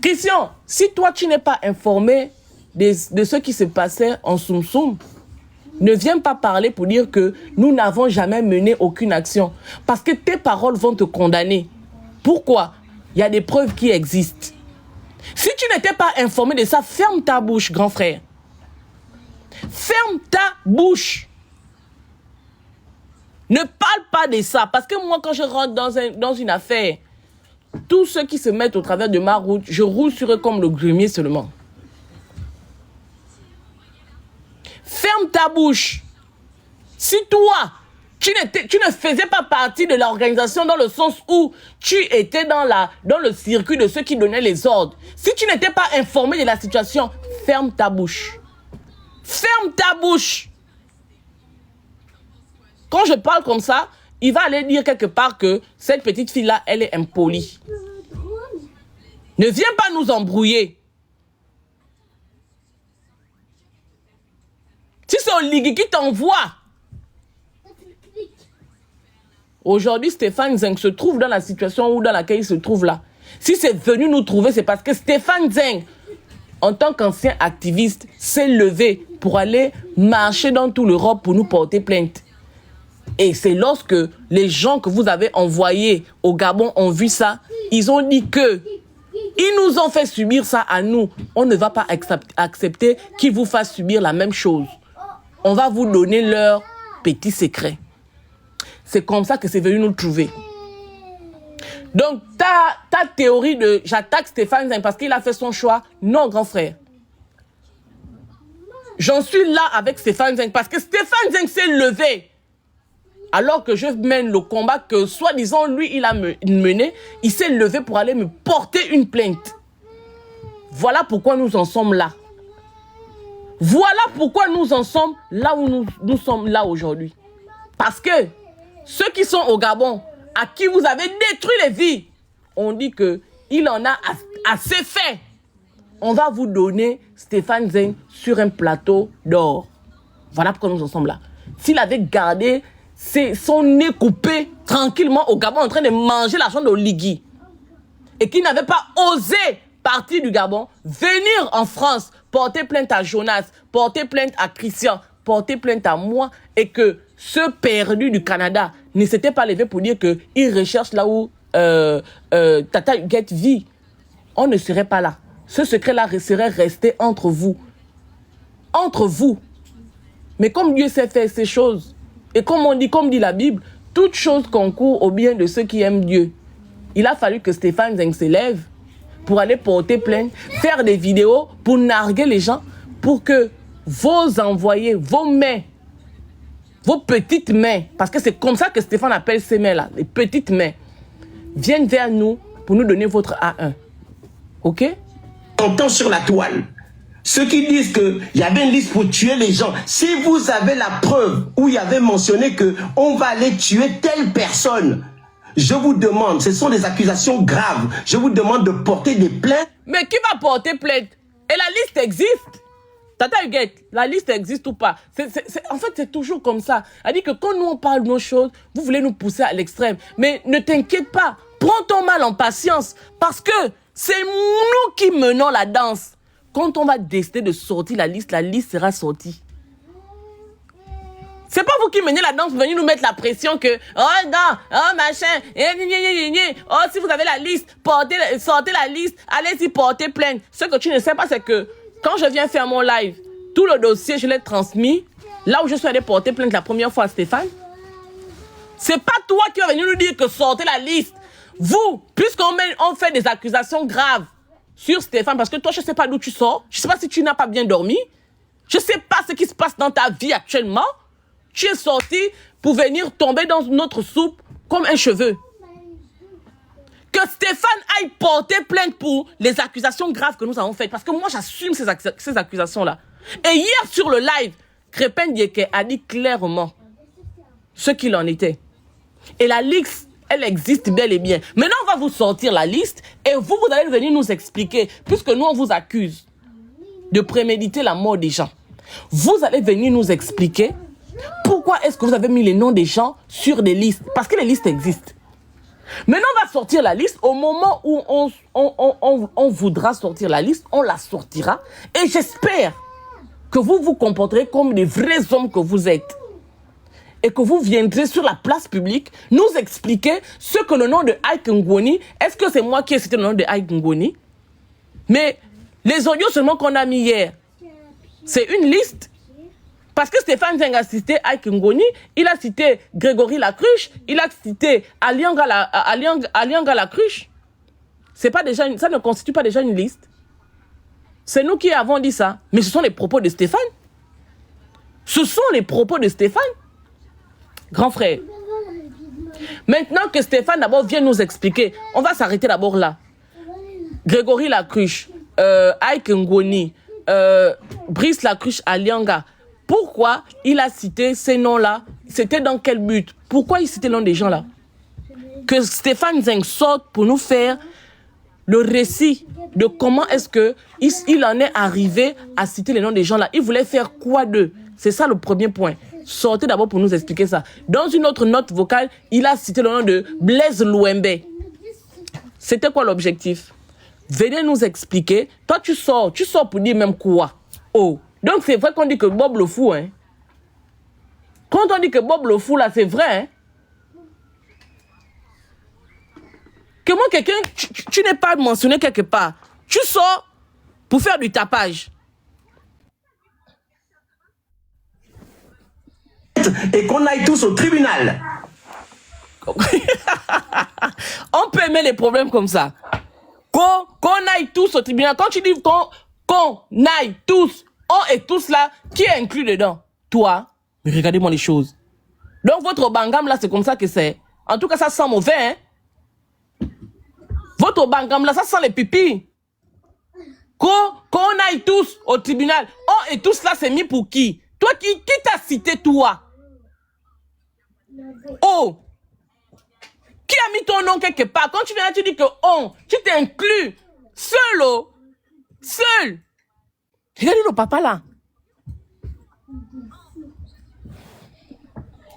Christian, si toi tu n'es pas informé de ce qui se passait en Soum Soum, ne viens pas parler pour dire que nous n'avons jamais mené aucune action. Parce que tes paroles vont te condamner. Pourquoi? Il y a des preuves qui existent. Si tu n'étais pas informé de ça, ferme ta bouche, grand frère. Ferme ta bouche. Ne parle pas de ça. Parce que moi, quand je rentre dans une affaire, tous ceux qui se mettent au travers de ma route, je roule sur eux comme le grumier seulement. Ferme ta bouche. Si toi, tu ne faisais pas partie de l'organisation dans le sens où tu étais dans le circuit de ceux qui donnaient les ordres, si tu n'étais pas informé de la situation, ferme ta bouche. Ferme ta bouche. Quand je parle comme ça, il va aller dire quelque part que cette petite fille-là, elle est impolie. Ne viens pas nous embrouiller. Si c'est Oligui qui t'envoie. Aujourd'hui, Stéphane Zeng se trouve dans la situation dans laquelle il se trouve là. Si c'est venu nous trouver, c'est parce que Stéphane Zeng, en tant qu'ancien activiste, s'est levé pour aller marcher dans toute l'Europe pour nous porter plainte. Et c'est lorsque les gens que vous avez envoyés au Gabon ont vu ça, ils ont dit que ils nous ont fait subir ça à nous. On ne va pas accepter qu'ils vous fassent subir la même chose. On va vous donner leur petit secret. C'est comme ça que c'est venu nous trouver. Donc, ta théorie de j'attaque Stéphane Zeng parce qu'il a fait son choix, non, grand frère. J'en suis là avec Stéphane Zeng parce que Stéphane Zeng s'est levé. Alors que je mène le combat que, soi-disant, lui, il a mené, il s'est levé pour aller me porter une plainte. Voilà pourquoi nous en sommes là. Voilà pourquoi nous en sommes là où nous sommes là aujourd'hui. Parce que ceux qui sont au Gabon, à qui vous avez détruit les vies, on dit qu'il en a assez fait. On va vous donner Stéphane Zeng sur un plateau d'or. Voilà pourquoi nous en sommes là. S'il avait gardé son nez coupé tranquillement au Gabon en train de manger l'argent d'Oligui et qu'il n'avait pas osé partir du Gabon, venir en France, porter plainte à Jonas, porter plainte à Christian, porter plainte à moi et que ce perdu du Canada ne s'était pas levé pour dire qu'il recherche là où Tata Huguette vit, on ne serait pas là. Ce secret-là serait resté entre vous. Entre vous. Mais comme Dieu sait faire ces choses, et comme dit la Bible, toute chose concourt au bien de ceux qui aiment Dieu. Il a fallu que Stéphane Zeng se lève pour aller porter plainte, faire des vidéos pour narguer les gens, pour que vos envoyés, vos mains, vos petites mains, parce que c'est comme ça que Stéphane appelle ces mains-là, les petites mains, viennent vers nous pour nous donner votre A1. Ok? On entend sur la toile. Ceux qui disent qu'il y avait une liste pour tuer les gens, si vous avez la preuve où il y avait mentionné qu'on va aller tuer telle personne, je vous demande, ce sont des accusations graves, je vous demande de porter des plaintes. Mais qui va porter plainte? Et la liste existe. Tata Huguette, la liste existe ou pas? En fait, c'est toujours comme ça. Elle dit que quand nous on parle de nos choses, vous voulez nous pousser à l'extrême. Mais ne t'inquiète pas, prends ton mal en patience, parce que c'est nous qui menons la danse. Quand on va décider de sortir la liste sera sortie. C'est pas vous qui menez la danse, vous venez nous mettre la pression que oh non, oh machin, oh si vous avez la liste, sortez la liste, allez-y porter plainte. Ce que tu ne sais pas, c'est que quand je viens faire mon live, tout le dossier, je l'ai transmis là où je suis allé porter plainte la première fois à Stéphane. C'est pas toi qui vas venir nous dire que sortez la liste. Vous, puisqu'on fait des accusations graves sur Stéphane, parce que toi, je ne sais pas d'où tu sors. Je ne sais pas si tu n'as pas bien dormi. Je ne sais pas ce qui se passe dans ta vie actuellement. Tu es sorti pour venir tomber dans notre soupe comme un cheveu. Que Stéphane aille porter plainte pour les accusations graves que nous avons faites. Parce que moi, j'assume ces accusations-là. Et hier, sur le live, Crépin Diéké a dit clairement ce qu'il en était. Et la liste, elle existe bel et bien. Maintenant, on va vous sortir la liste et vous allez venir nous expliquer, puisque nous, on vous accuse de préméditer la mort des gens. Vous allez venir nous expliquer pourquoi est-ce que vous avez mis les noms des gens sur des listes. Parce que les listes existent. Maintenant, on va sortir la liste. Au moment où on voudra sortir la liste, on la sortira. Et j'espère que vous vous comporterez comme des vrais hommes que vous êtes. Et que vous viendrez sur la place publique nous expliquer ce que le nom de Ike Ngoni, est-ce que c'est moi qui ai cité le nom de Ike Ngoni? Mais les audios seulement qu'on a mis hier, c'est une liste. Parce que Stéphane Zeng a cité Ike Ngoni, il a cité Grégory Lacruche, il a cité Alianga Lacruche. Ça ne constitue pas déjà une liste. C'est nous qui avons dit ça. Mais ce sont les propos de Stéphane. Ce sont les propos de Stéphane. Grand frère, maintenant que Stéphane d'abord vient nous expliquer, on va s'arrêter d'abord là. Grégory Lacruche, Ike Ngoni, Brice Lacruche Alianga, pourquoi il a cité ces noms-là? C'était dans quel but? Pourquoi il citait le nom des gens-là? Que Stéphane Zeng sorte pour nous faire le récit de comment est-ce qu'il en est arrivé à citer les noms des gens-là. Il voulait faire quoi d'eux? C'est ça le premier point. Sortez d'abord pour nous expliquer ça. Dans une autre note vocale, il a cité le nom de Blaise Louembe. C'était quoi l'objectif? Venez nous expliquer. Toi, tu sors pour dire même quoi? Oh. Donc, c'est vrai qu'on dit que Bob le fou, hein? Quand on dit que Bob le fou, là, c'est vrai, hein? Que moi, quelqu'un, tu n'es pas mentionné quelque part. Tu sors pour faire du tapage. Et qu'on aille tous au tribunal. On peut aimer les problèmes comme ça. Qu'on aille tous au tribunal. Quand tu dis qu'on aille tous On et tous là, qui est inclus dedans? Toi. Mais regardez-moi les choses. Donc votre bangam là, c'est comme ça que c'est. En tout cas, ça sent mauvais, hein. Votre bangam là, ça sent les pipis. Qu'on aille tous au tribunal. On et tous là, c'est mis pour qui? Toi, qui t'a cité toi? Oh! Qui a mis ton nom quelque part? Quand tu viens là, tu dis que on, tu t'inclus. Seul, oh! Seul! Regardez le papa là.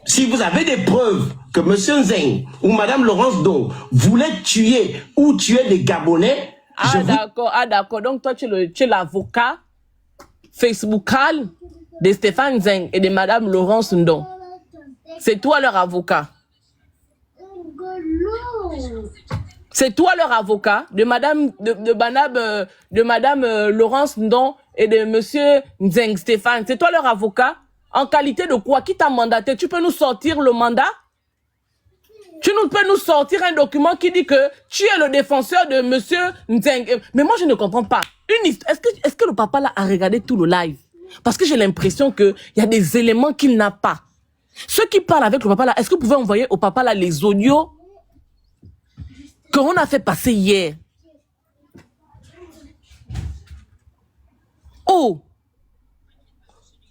Si vous avez des preuves que M. Nzeng ou Mme Laurence Dong voulaient tuer ou tuer des Gabonais... d'accord. Donc toi, tu es l'avocat Facebookal de Stéphane Nzeng et de Mme Laurence Ndong. C'est toi leur avocat. C'est toi leur avocat de Madame Laurence Ndong et de Monsieur Nzeng Stéphane. C'est toi leur avocat. En qualité de quoi? Qui t'a mandaté? Tu peux nous sortir le mandat? Peux nous sortir un document qui dit que tu es le défenseur de Monsieur Nzeng. Mais moi, je ne comprends pas. Est-ce que le papa là a regardé tout le live? Parce que j'ai l'impression qu'il y a des éléments qu'il n'a pas. Ceux qui parlent avec le papa là, est-ce que vous pouvez envoyer au papa là les audios qu'on a fait passer hier? Oh!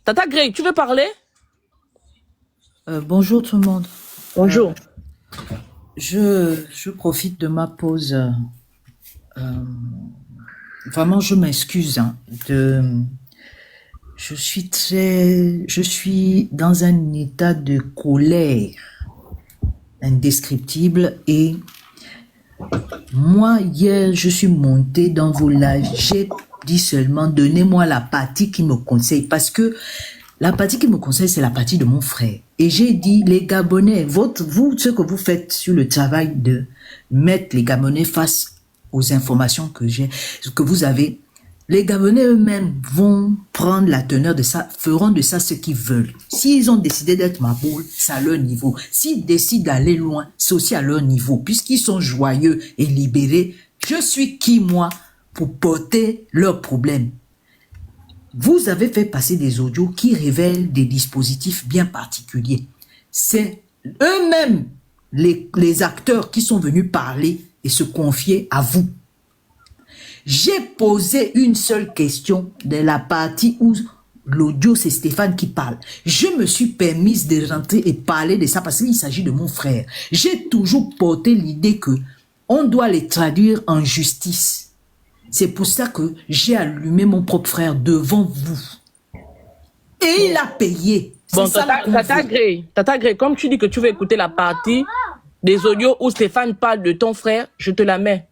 Tata Grey, tu veux parler? Bonjour tout le monde. Bonjour. Je profite de ma pause. Vraiment, je m'excuse. Je suis dans un état de colère indescriptible et moi, hier, je suis montée dans vos lives. J'ai dit seulement, donnez-moi la partie qui me conseille parce que la partie qui me conseille, c'est la partie de mon frère. Et j'ai dit, les Gabonais, ce que vous faites sur le travail de mettre les Gabonais face aux informations que vous avez, les Gabonais eux-mêmes vont prendre la teneur de ça, feront de ça ce qu'ils veulent. S'ils ont décidé d'être ma boule, c'est à leur niveau. S'ils décident d'aller loin, c'est aussi à leur niveau. Puisqu'ils sont joyeux et libérés, je suis qui, moi, pour porter leurs problèmes? Vous avez fait passer des audios qui révèlent des dispositifs bien particuliers. C'est eux-mêmes les acteurs qui sont venus parler et se confier à vous. J'ai posé une seule question de la partie où l'audio, c'est Stéphane qui parle. Je me suis permise de rentrer et parler de ça parce qu'il s'agit de mon frère. J'ai toujours porté l'idée que on doit les traduire en justice. C'est pour ça que j'ai allumé mon propre frère devant vous. Et il a payé. Bon, Tata Grey, comme tu dis que tu veux écouter la partie des audios où Stéphane parle de ton frère, je te la mets.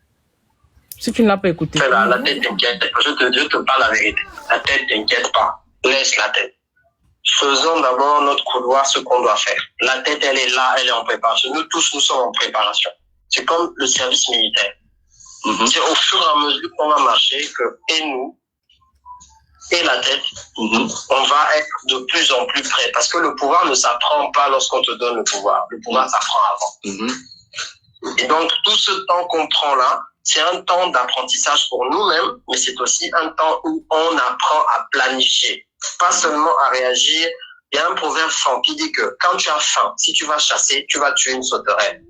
Si tu ne l'as pas écouté. La tête t'inquiète. Je te parle la vérité. La tête t'inquiète pas. Laisse la tête. Faisons d'abord notre couloir, ce qu'on doit faire. La tête, elle est là, elle est en préparation. Nous tous, nous sommes en préparation. C'est comme le service militaire. C'est au fur et à mesure qu'on va marcher que, et nous, et la tête, on va être de plus en plus près. Parce que le pouvoir ne s'apprend pas lorsqu'on te donne le pouvoir. Le pouvoir s'apprend avant. Et donc, tout ce temps qu'on prend là, c'est un temps d'apprentissage pour nous-mêmes, mais c'est aussi un temps où on apprend à planifier, pas seulement à réagir. Il y a un proverbe franc qui dit que quand tu as faim, si tu vas chasser, tu vas tuer une sauterelle.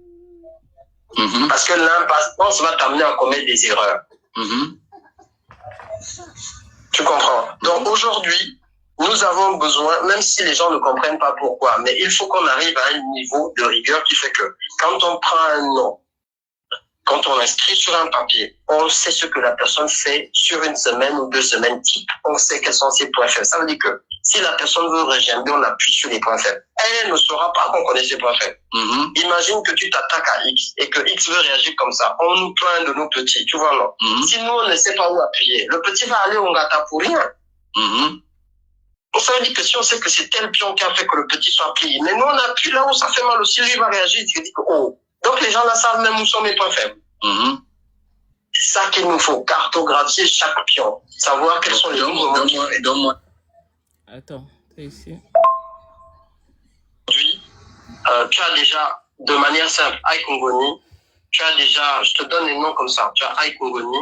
Parce que l'impatience va t'amener à commettre des erreurs. Tu comprends? Donc aujourd'hui, nous avons besoin, même si les gens ne comprennent pas pourquoi, mais il faut qu'on arrive à un niveau de rigueur qui fait que quand on prend un nom, quand on inscrit sur un papier, on sait ce que la personne fait sur une semaine ou 2 semaines type. On sait quels sont ses points faibles. Ça veut dire que si la personne veut régimber, on appuie sur les points faibles. Elle ne saura pas qu'on connaît ses points faibles. Imagine que tu t'attaques à X et que X veut réagir comme ça. On nous plaint de nos petits, tu vois, non? Si nous, on ne sait pas où appuyer, le petit va aller au gâteau pour rien. Ça veut dire que si on sait que c'est tel pion qui a fait que le petit soit plié, mais nous, on appuie là où ça fait mal aussi, lui va réagir, il se dit que, oh. Donc les gens là savent même où sont mes points faibles. C'est ça qu'il nous faut, cartographier chaque pion, savoir quels sont les mouvements qui fait. Attends, c'est ici. Aujourd'hui, tu as déjà, de manière simple, Aïkongoni, tu as déjà, je te donne les noms comme ça, tu as Aïkongoni,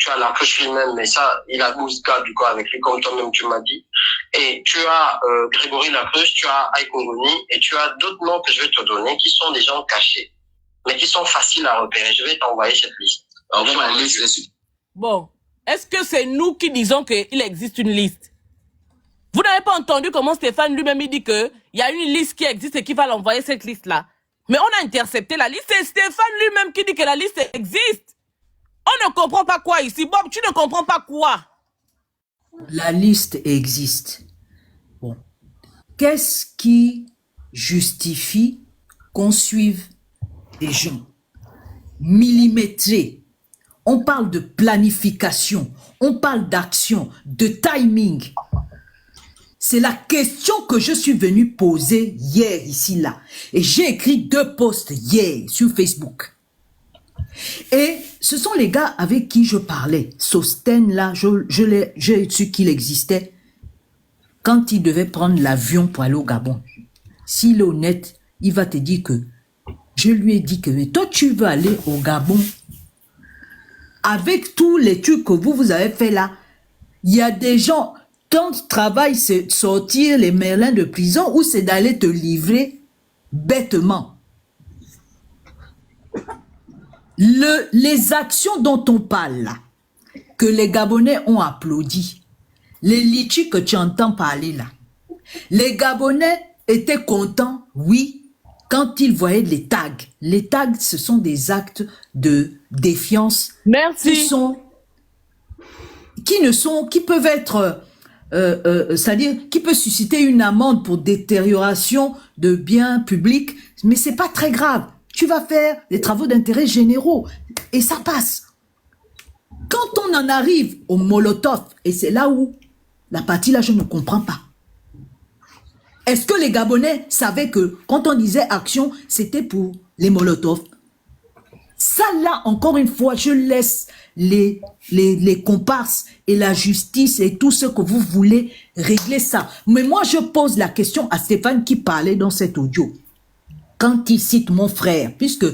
tu as la cruche lui-même, mais ça, il a 12 gars du coup avec lui, comme toi-même tu m'as dit. Et tu as Grégory Lacruche, tu as Ike Ngoni, et tu as d'autres noms que je vais te donner qui sont des gens cachés, mais qui sont faciles à repérer. Je vais t'envoyer cette liste. Bon, est-ce que c'est nous qui disons qu'il existe une liste? Vous n'avez pas entendu comment Stéphane lui-même dit qu'il y a une liste qui existe et qu'il va l'envoyer cette liste-là. Mais on a intercepté la liste. C'est Stéphane lui-même qui dit que la liste existe. On ne comprend pas quoi ici. Bob, tu ne comprends pas quoi? La liste existe. Bon. Qu'est-ce qui justifie qu'on suive des gens millimétrés? On parle de planification, on parle d'action, de timing. C'est la question que je suis venu poser hier, ici, là. Et j'ai écrit 2 posts hier sur Facebook. Et ce sont les gars avec qui je parlais. Sosten, là, j'ai su qu'il existait quand il devait prendre l'avion pour aller au Gabon. S'il est honnête, il va te dire que je lui ai dit que mais toi, tu veux aller au Gabon avec tous les trucs que vous avez fait là. Il y a des gens, ton travail, c'est sortir les merlins de prison ou c'est d'aller te livrer bêtement. Les actions dont on parle là, que les Gabonais ont applaudi, les litchis que tu entends parler là, les Gabonais étaient contents, oui, quand ils voyaient les tags. Les tags, ce sont des actes de défiance. Merci. Qui peuvent être, c'est-à-dire, qui peut susciter une amende pour détérioration de biens publics, mais c'est pas très grave. Tu vas faire des travaux d'intérêt généraux et ça passe. Quand on en arrive au Molotov, et c'est là où la partie là, je ne comprends pas. Est-ce que les Gabonais savaient que quand on disait action, c'était pour les Molotov? Ça là, encore une fois, je laisse les comparses et la justice et tout ce que vous voulez régler ça. Mais moi, je pose la question à Stéphane qui parlait dans cet audio. Quand il cite mon frère, puisque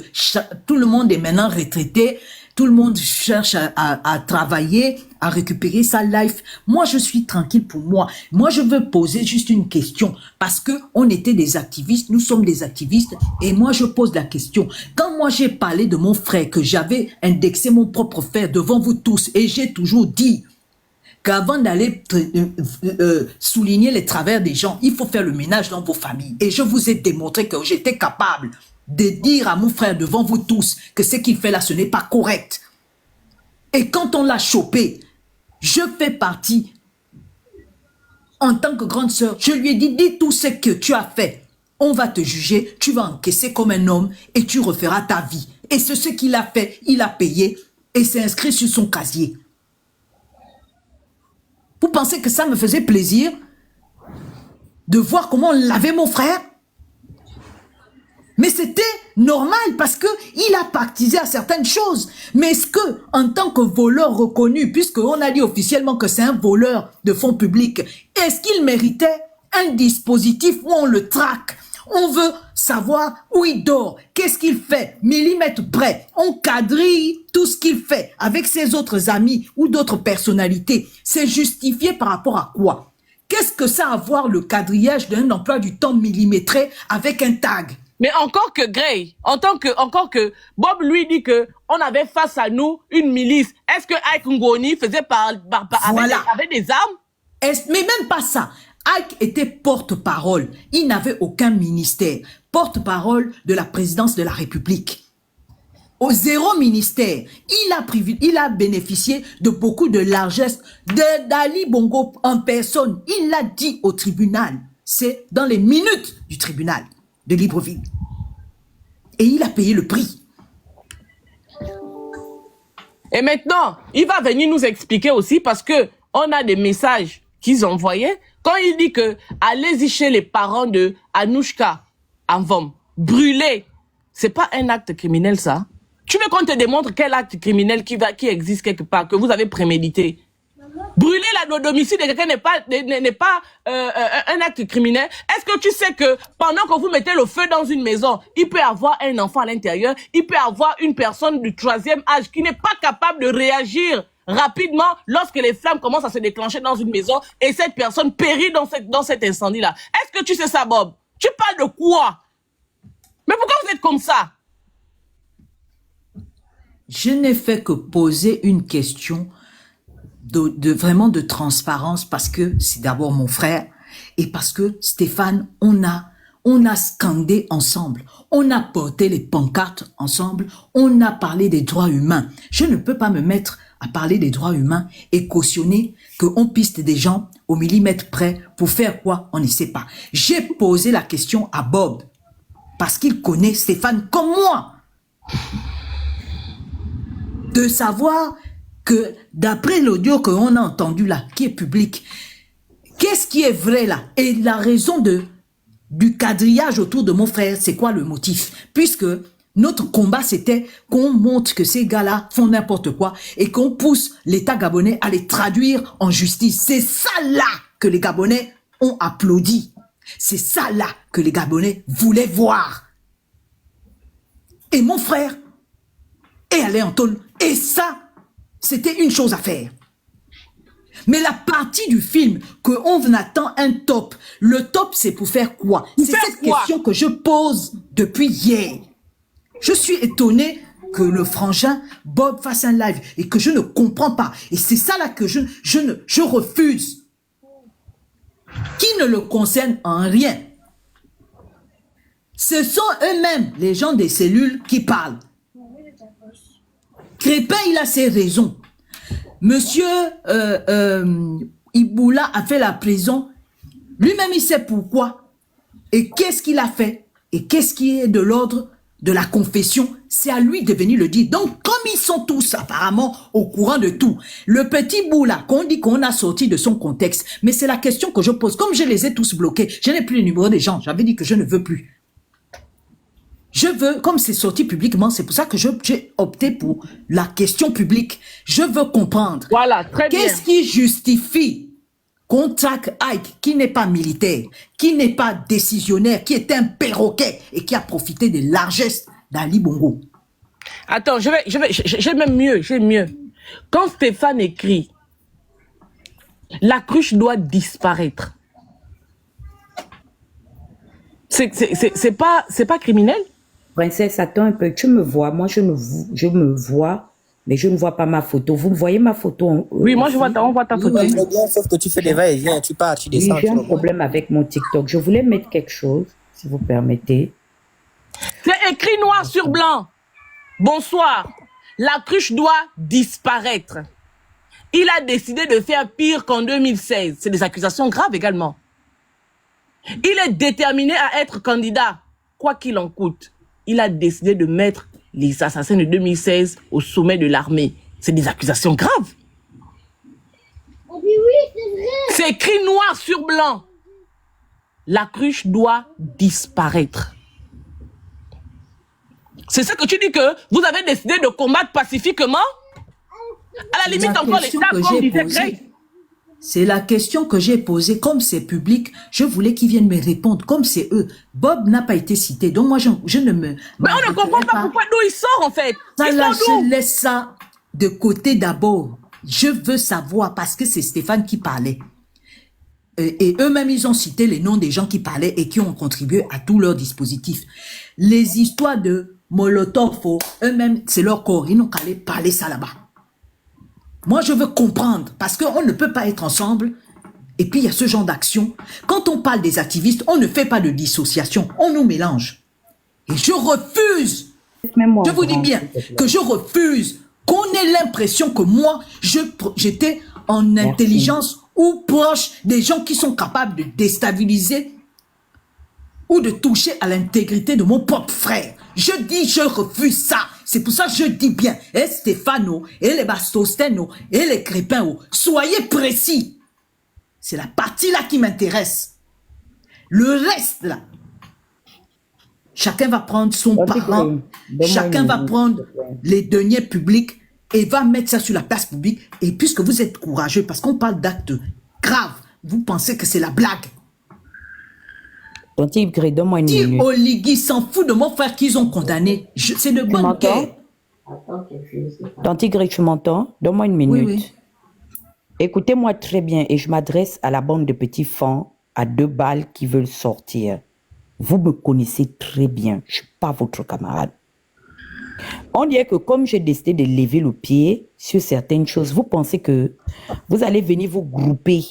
tout le monde est maintenant retraité, tout le monde cherche à travailler, à récupérer sa life. Moi, je suis tranquille pour moi. Moi, je veux poser juste une question parce que on était des activistes, nous sommes des activistes et moi, je pose la question. Quand moi, j'ai parlé de mon frère, que j'avais indexé mon propre frère devant vous tous et j'ai toujours dit qu'avant d'aller souligner les travers des gens, il faut faire le ménage dans vos familles. Et je vous ai démontré que j'étais capable de dire à mon frère devant vous tous que ce qu'il fait là, ce n'est pas correct. Et quand on l'a chopé, je fais partie, en tant que grande sœur, je lui ai dit, dis tout ce que tu as fait. On va te juger, tu vas encaisser comme un homme et tu referas ta vie. Et c'est ce qu'il a fait, il a payé et c'est inscrit sur son casier. Vous pensez que ça me faisait plaisir de voir comment on lavait mon frère? Mais c'était normal parce que il a partisé à certaines choses. Mais est-ce que, en tant que voleur reconnu, puisqu'on a dit officiellement que c'est un voleur de fonds publics, est-ce qu'il méritait un dispositif où on le traque? On veut savoir où il dort, qu'est-ce qu'il fait, millimètre près. On quadrille tout ce qu'il fait avec ses autres amis ou d'autres personnalités. C'est justifié par rapport à quoi? Qu'est-ce que ça a à voir le quadrillage d'un emploi du temps millimétré avec un tag? Mais encore que Gray, encore que Bob lui dit que on avait face à nous une milice. Est-ce que Ike Ngoni faisait voilà. avec des armes? Mais même pas ça. Ike était porte-parole. Il n'avait aucun ministère. Porte-parole de la présidence de la République. Au 0 ministère, il a bénéficié de beaucoup de largesse d'Ali Bongo en personne. Il l'a dit au tribunal. C'est dans les minutes du tribunal de Libreville. Et il a payé le prix. Et maintenant, il va venir nous expliquer aussi parce que on a des messages qu'ils envoyaient. Quand il dit que allez-y chez les parents de Anouchka Anvom, brûler, c'est pas un acte criminel ça. Tu veux qu'on te démontre quel acte criminel qui existe quelque part, que vous avez prémédité? Brûler le domicile de quelqu'un n'est pas un acte criminel. Est-ce que tu sais que pendant que vous mettez le feu dans une maison, il peut y avoir un enfant à l'intérieur, il peut y avoir une personne du 3e âge qui n'est pas capable de réagir rapidement lorsque les flammes commencent à se déclencher dans une maison et cette personne périt dans cet incendie-là. Est-ce que tu sais ça, Bob? Tu parles de quoi? Mais pourquoi vous êtes comme ça? Je n'ai fait que poser une question vraiment de transparence parce que c'est d'abord mon frère et parce que Stéphane, on a scandé ensemble, on a porté les pancartes ensemble, on a parlé des droits humains. Je ne peux pas me mettre à parler des droits humains et cautionner qu'on piste des gens au millimètre près pour faire quoi, on ne sait pas. J'ai posé la question à Bob parce qu'il connaît Stéphane comme moi. De savoir que d'après l'audio qu'on a entendu là, qui est public, qu'est-ce qui est vrai là? Et la raison du quadrillage autour de mon frère, c'est quoi le motif? Puisque notre combat, c'était qu'on montre que ces gars-là font n'importe quoi et qu'on pousse l'État gabonais à les traduire en justice. C'est ça là que les Gabonais ont applaudi. C'est ça là que les Gabonais voulaient voir. Et mon frère est allé en tôle. Et ça, c'était une chose à faire. Mais la partie du film, qu'on attend un top, le top, c'est pour faire quoi? C'est cette question que je pose depuis hier. Je suis étonné que le frangin Bob fasse un live et que je ne comprends pas. Et c'est ça là que je refuse. Qui ne le concerne en rien. Ce sont eux-mêmes, les gens des cellules, qui parlent. Crépin, il a ses raisons. Monsieur Iboula a fait la prison. Lui-même, il sait pourquoi. Et qu'est-ce qu'il a fait? Et qu'est-ce qui est de l'ordre de la confession? C'est à lui de venir le dire. Donc, comme ils sont tous apparemment au courant de tout, le petit bout là, qu'on dit qu'on a sorti de son contexte, mais c'est la question que je pose. Comme je les ai tous bloqués, je n'ai plus le numéro des gens. J'avais dit que je ne veux plus. Je veux, comme c'est sorti publiquement, c'est pour ça que j'ai opté pour la question publique. Je veux comprendre. Voilà, très bien. Qu'est-ce qui justifie qu'on traque Ike, qui n'est pas militaire, qui n'est pas décisionnaire, qui est un perroquet et qui a profité des largesses d'Ali Bongo? Attends, j'ai même mieux, j'ai mieux. Quand Stéphane écrit, la cruche doit disparaître. C'est pas criminel? Princesse, attends un peu. Tu me vois, moi je me vois, mais je ne vois pas ma photo. Vous me voyez ma photo? Oui, moi on voit ta photo. Oui, bien, sauf que tu fais des va-et-vient, tu pars, tu descends. Oui, j'ai un problème avec mon TikTok. Je voulais mettre quelque chose, si vous permettez. C'est écrit noir sur blanc. Bonsoir. La cruche doit disparaître. Il a décidé de faire pire qu'en 2016. C'est des accusations graves également. Il est déterminé à être candidat, quoi qu'il en coûte. Il a décidé de mettre les assassins de 2016 au sommet de l'armée. C'est des accusations graves. Oui, c'est vrai. C'est écrit noir sur blanc. La cruche doit disparaître. C'est ça que tu dis que vous avez décidé de combattre pacifiquement? À la limite, encore l'État, comme disait Greg. C'est la question que j'ai posée. Comme c'est public, je voulais qu'ils viennent me répondre. Comme c'est eux. Bob n'a pas été cité. Donc moi, je ne me... Mais on ne comprend pas pourquoi d'où il sort, en fait. Ça, là, je laisse ça de côté d'abord. Je veux savoir, parce que c'est Stéphane qui parlait. Et eux-mêmes, ils ont cité les noms des gens qui parlaient et qui ont contribué à tout leur dispositif. Les histoires de Molotov, eux-mêmes, c'est leur corps. Ils n'ont qu'à aller parler ça là-bas. Moi, je veux comprendre, parce qu'on ne peut pas être ensemble. Et puis, il y a ce genre d'action. Quand on parle des activistes, on ne fait pas de dissociation. On nous mélange. Et je refuse, je vous dis bien, que je refuse qu'on ait l'impression que moi, j'étais en intelligence ou proche des gens qui sont capables de déstabiliser ou de toucher à l'intégrité de mon propre frère. Je dis, je refuse ça. C'est pour ça que je dis bien, et Stéphano, et les Bastosteno, et les Crépins, soyez précis. C'est la partie là qui m'intéresse. Le reste là, chacun va prendre son parent, chacun va prendre les deniers publics et va mettre ça sur la place publique. Et puisque vous êtes courageux, parce qu'on parle d'actes graves, vous pensez que c'est la blague. Donne-moi une Si minute. Oligui s'en fout de mon frère qu'ils ont condamné, c'est de bonne guerre. Tanti Greg, tu m'entends? Donne-moi une minute. Oui. Écoutez-moi très bien et je m'adresse à la bande de petits fans à 2 balles qui veulent sortir. Vous me connaissez très bien, je ne suis pas votre camarade. On dirait que comme j'ai décidé de lever le pied sur certaines choses, vous pensez que vous allez venir vous grouper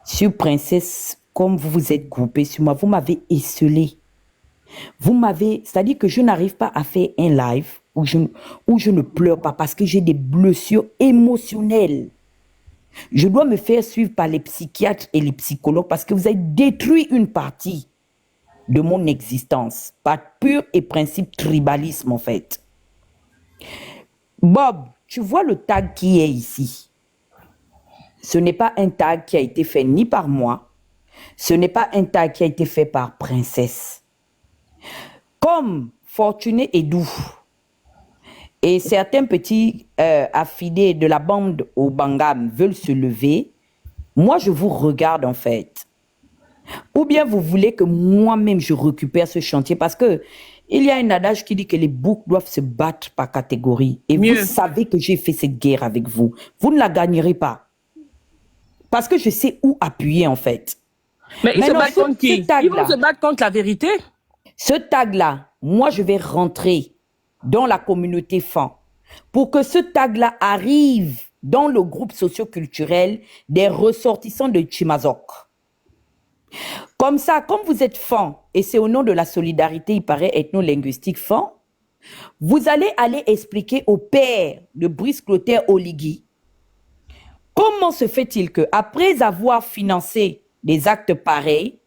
sur Princesse comme vous vous êtes groupé sur moi. Vous m'avez esselé. C'est-à-dire que je n'arrive pas à faire un live où je ne pleure pas parce que j'ai des blessures émotionnelles. Je dois me faire suivre par les psychiatres et les psychologues parce que vous avez détruit une partie de mon existence par pur et principe tribalisme en fait. Bob, tu vois le tag qui est ici. Ce n'est pas un tag qui a été fait ni par moi. Ce n'est pas un tag qui a été fait par Princesse. Comme Fortuné et Doux et certains petits affidés de la bande au Bangam veulent se lever, moi je vous regarde en fait. Ou bien vous voulez que moi-même je récupère ce chantier parce que il y a un adage qui dit que les boucs doivent se battre par catégorie. Et Mieux. vous savez que j'ai fait cette guerre avec vous. Vous ne la gagnerez pas. Parce que je sais où appuyer en fait. Mais ils se Maintenant, battent contre qui? Ils vont se battre contre la vérité? Ce tag-là, moi je vais rentrer dans la communauté fan pour que ce tag-là arrive dans le groupe socio-culturel des ressortissants de Chimazok. Comme ça, comme vous êtes fan, et c'est au nom de la solidarité, il paraît, ethno-linguistique fan, vous allez aller expliquer au père de Brice Clotaire Oligui comment se fait-il que, après avoir financé des actes pareils,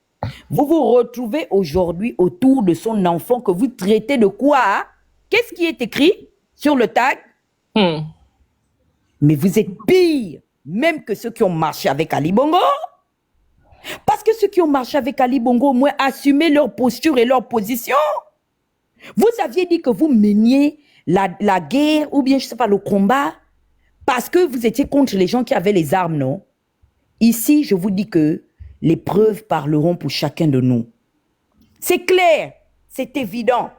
vous vous retrouvez aujourd'hui autour de son enfant que vous traitez de quoi? Qu'est-ce qui est écrit sur le tag? Mais vous êtes pire, même que ceux qui ont marché avec Ali Bongo. Parce que ceux qui ont marché avec Ali Bongo, au moins, assumaient leur posture et leur position. Vous aviez dit que vous meniez la guerre, ou bien, je ne sais pas, le combat, parce que vous étiez contre les gens qui avaient les armes, non? Ici, je vous dis que les preuves parleront pour chacun de nous. C'est clair, c'est évident.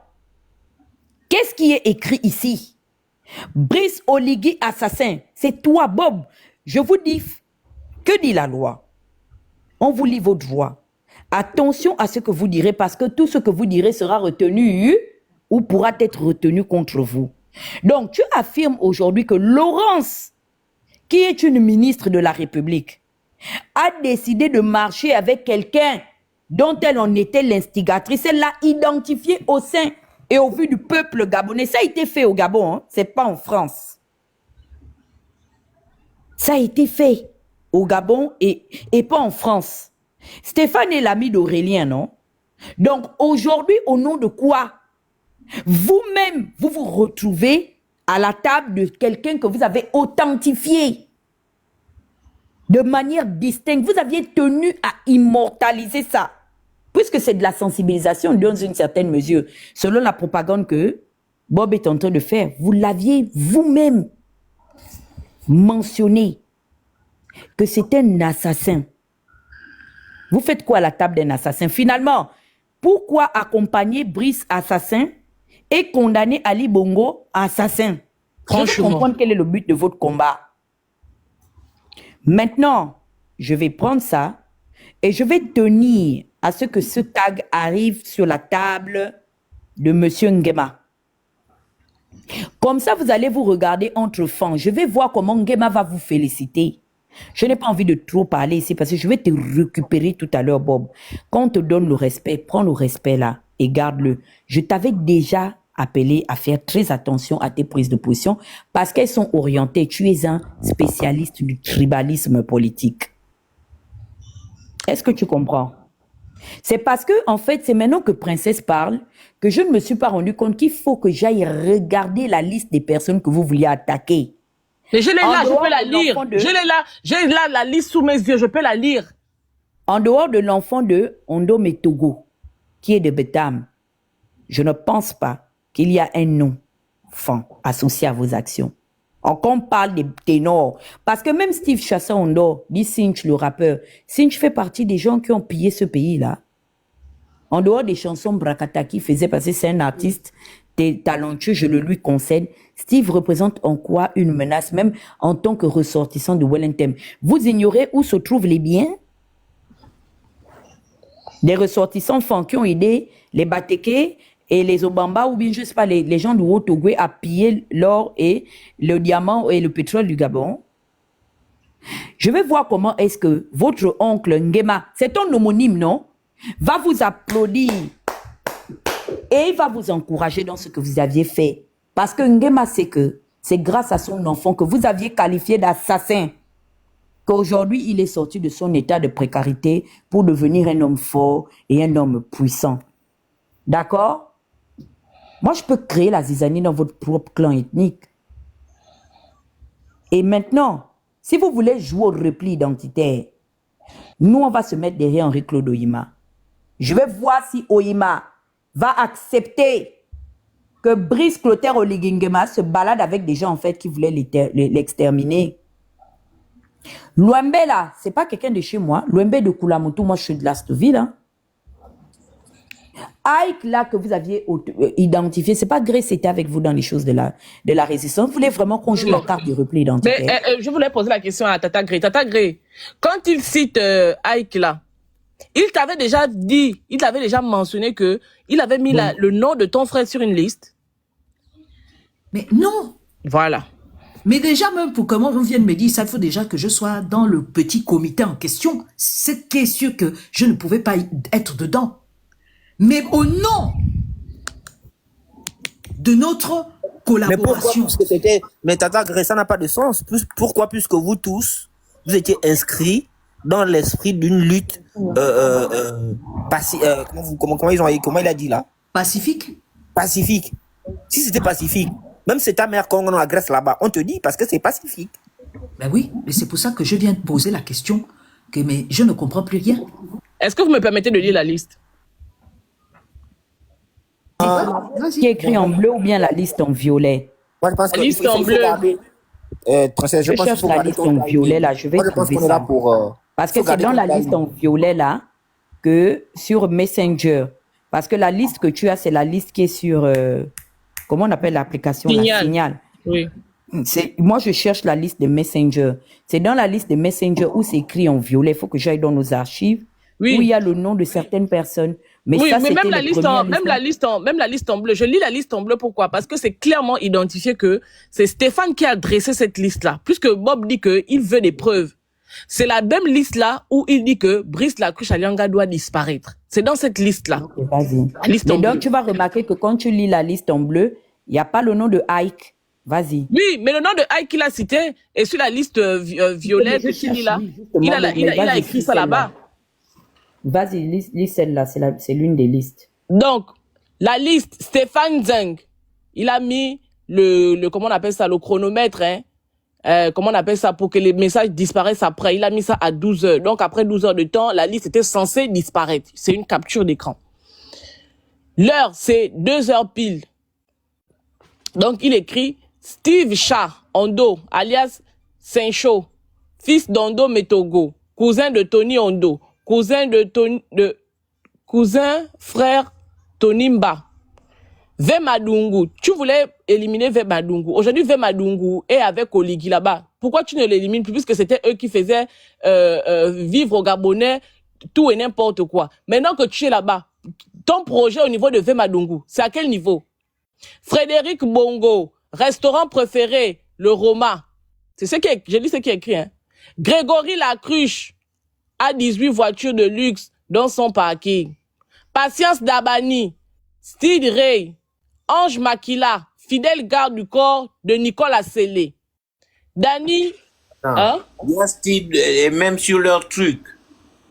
Qu'est-ce qui est écrit ici? Brice Oligui assassin, c'est toi, Bob. Je vous dis, que dit la loi? On vous lit votre voix. Attention à ce que vous direz parce que tout ce que vous direz sera retenu ou pourra être retenu contre vous. Donc, tu affirmes aujourd'hui que Laurence, qui est une ministre de la République, a décidé de marcher avec quelqu'un dont elle en était l'instigatrice. Elle l'a identifié au sein et au vu du peuple gabonais. Ça a été fait au Gabon, hein? C'est pas en France. Ça a été fait au Gabon et pas en France. Stéphane est l'ami d'Aurélien, non? Donc aujourd'hui, au nom de quoi? Vous-même, vous vous retrouvez à la table de quelqu'un que vous avez authentifié de manière distincte. Vous aviez tenu à immortaliser ça. Puisque c'est de la sensibilisation dans une certaine mesure, selon la propagande que Bob est en train de faire. Vous l'aviez vous-même mentionné que c'était un assassin. Vous faites quoi à la table d'un assassin? Finalement, pourquoi accompagner Brice assassin et condamner Ali Bongo assassin? Franchement. Je veux comprendre quel est le but de votre combat. Maintenant, je vais prendre ça et je vais tenir à ce que ce tag arrive sur la table de Monsieur Nguema. Comme ça, vous allez vous regarder entre fans. Je vais voir comment Nguema va vous féliciter. Je n'ai pas envie de trop parler ici parce que je vais te récupérer tout à l'heure, Bob. Quand on te donne le respect, prends le respect là et garde-le. Je t'avais déjà appelé à faire très attention à tes prises de position parce qu'elles sont orientées. Tu es un spécialiste du tribalisme politique. Est-ce que tu comprends? C'est parce que, en fait, c'est maintenant que Princesse parle que je ne me suis pas rendu compte qu'il faut que j'aille regarder la liste des personnes que vous vouliez attaquer. Mais je l'ai là, En je dehors peux la de lire. l'enfant de- Je l'ai là, j'ai là la liste sous mes yeux, je peux la lire. En dehors de l'enfant de Ondome Togo, qui est de Betam, je ne pense pas qu'il y a un nom fan associé à vos actions. Encore on parle des ténors. Parce que même Steve Chassa Ondo, dit Cinch le rappeur, Cinch fait partie des gens qui ont pillé ce pays-là. En dehors des chansons Brakata qui faisait passer, c'est un artiste talentueux, je le lui concède. Steve représente en quoi une menace, même en tant que ressortissant de Wellington. Vous ignorez où se trouvent les biens des ressortissants francs qui ont aidé les Bateke et les Obamba, ou bien, je ne sais pas, les gens du Haut-Togo à piller l'or et le diamant et le pétrole du Gabon. Je vais voir comment est-ce que votre oncle Nguema, c'est un homonyme, non, va vous applaudir et il va vous encourager dans ce que vous aviez fait. Parce que Nguema sait que c'est grâce à son enfant que vous aviez qualifié d'assassin qu'aujourd'hui il est sorti de son état de précarité pour devenir un homme fort et un homme puissant. D'accord? Moi, je peux créer la zizanie dans votre propre clan ethnique. Et maintenant, si vous voulez jouer au repli identitaire, nous, on va se mettre derrière Henri-Claude Oyima. Je vais voir si Oyima va accepter que Brice Clotaire Oligui-Nguema se balade avec des gens, en fait, qui voulaient l'exterminer. Louembe, là, c'est pas quelqu'un de chez moi. Louembe de Koulamoutou, moi, je suis de l'Astoville. Hein. Ike, là, que vous aviez identifié, c'est pas Gré, c'était avec vous dans les choses de la résistance. Vous voulez vraiment qu'on joue la carte du repli identitaire? Mais je voulais poser la question à Tata Gré. Tata Gré, quand il cite Ike, là, il t'avait déjà dit, il t'avait déjà mentionné que il avait mis le nom de ton frère sur une liste. Mais non. Voilà. Mais déjà, même pour comment on vient de me dire, ça, il faut déjà que je sois dans le petit comité en question. C'est qui est sûr que je ne pouvais pas être dedans. Mais au nom de notre collaboration. Mais Tata Gré, ça n'a pas de sens. Pourquoi? Puisque vous tous, vous étiez inscrits dans l'esprit d'une lutte comment il a dit là? Pacifique. Pacifique. Si c'était pacifique, même si ta mère qu'on agresse là-bas, on te dit parce que c'est pacifique. Ben oui, mais c'est pour ça que je viens de poser la question, mais je ne comprends plus rien. Est-ce que vous me permettez de lire la liste? Qui est écrit en bleu ou bien la liste en violet? Moi, je pense que la liste en bleu. Princesse, je cherche la liste en violet là, je vais trouver ça. Parce que c'est dans la liste en violet là que sur Messenger. Parce que la liste que tu as, c'est la liste qui est sur... comment on appelle l'application? Signal. Oui. Moi, je cherche la liste de Messenger. C'est dans la liste de Messenger où c'est écrit en violet. Il faut que j'aille dans nos archives. Oui. Où il y a le nom de certaines personnes. Mais oui, ça, mais même la liste en bleu. Je lis la liste en bleu, pourquoi? Parce que c'est clairement identifié que c'est Stéphane qui a dressé cette liste-là. Puisque Bob dit qu'il veut des preuves. C'est la même liste-là où il dit que Brice Lacruche Alianga doit disparaître. C'est dans cette liste-là. Okay, vas-y. Mais donc, tu vas remarquer que quand tu lis la liste en bleu, il n'y a pas le nom de Ike. Vas-y. Oui, mais le nom de Ike qu'il a cité est sur la liste violette que tu lis là. Il a écrit ça là-bas. Vas-y, lis celle-là. C'est l'une des listes. Donc, la liste, Stéphane Zeng, il a mis comment on appelle ça, le chronomètre, hein. Comment on appelle ça, pour que les messages disparaissent après. Il a mis ça à 12 heures. Donc, après 12 heures de temps, la liste était censée disparaître. C'est une capture d'écran. L'heure, c'est 2 heures pile. Donc, il écrit Steve Cha Ondo, alias Saint-Chaud, fils d'Ondo Metogo, cousin de Tony Ondo, cousin frère Tonimba. Vemadungu, tu voulais éliminer Vemadungu. Aujourd'hui, Vemadungu est avec Oligui là-bas. Pourquoi tu ne l'élimines plus, puisque c'était eux qui faisaient vivre aux Gabonais tout et n'importe quoi. Maintenant que tu es là-bas, ton projet au niveau de Vemadungu, c'est à quel niveau? Frédéric Bongo, restaurant préféré, le Roma. C'est ce qui est, j'ai dit ce qui est écrit, hein. Grégory Lacruche a 18 voitures de luxe dans son parking. Patience Dabani, Steve Ray, Ange Makila, fidèle garde du corps de Nicole Assélé. Dani, hein? Steve, et même sur leur truc.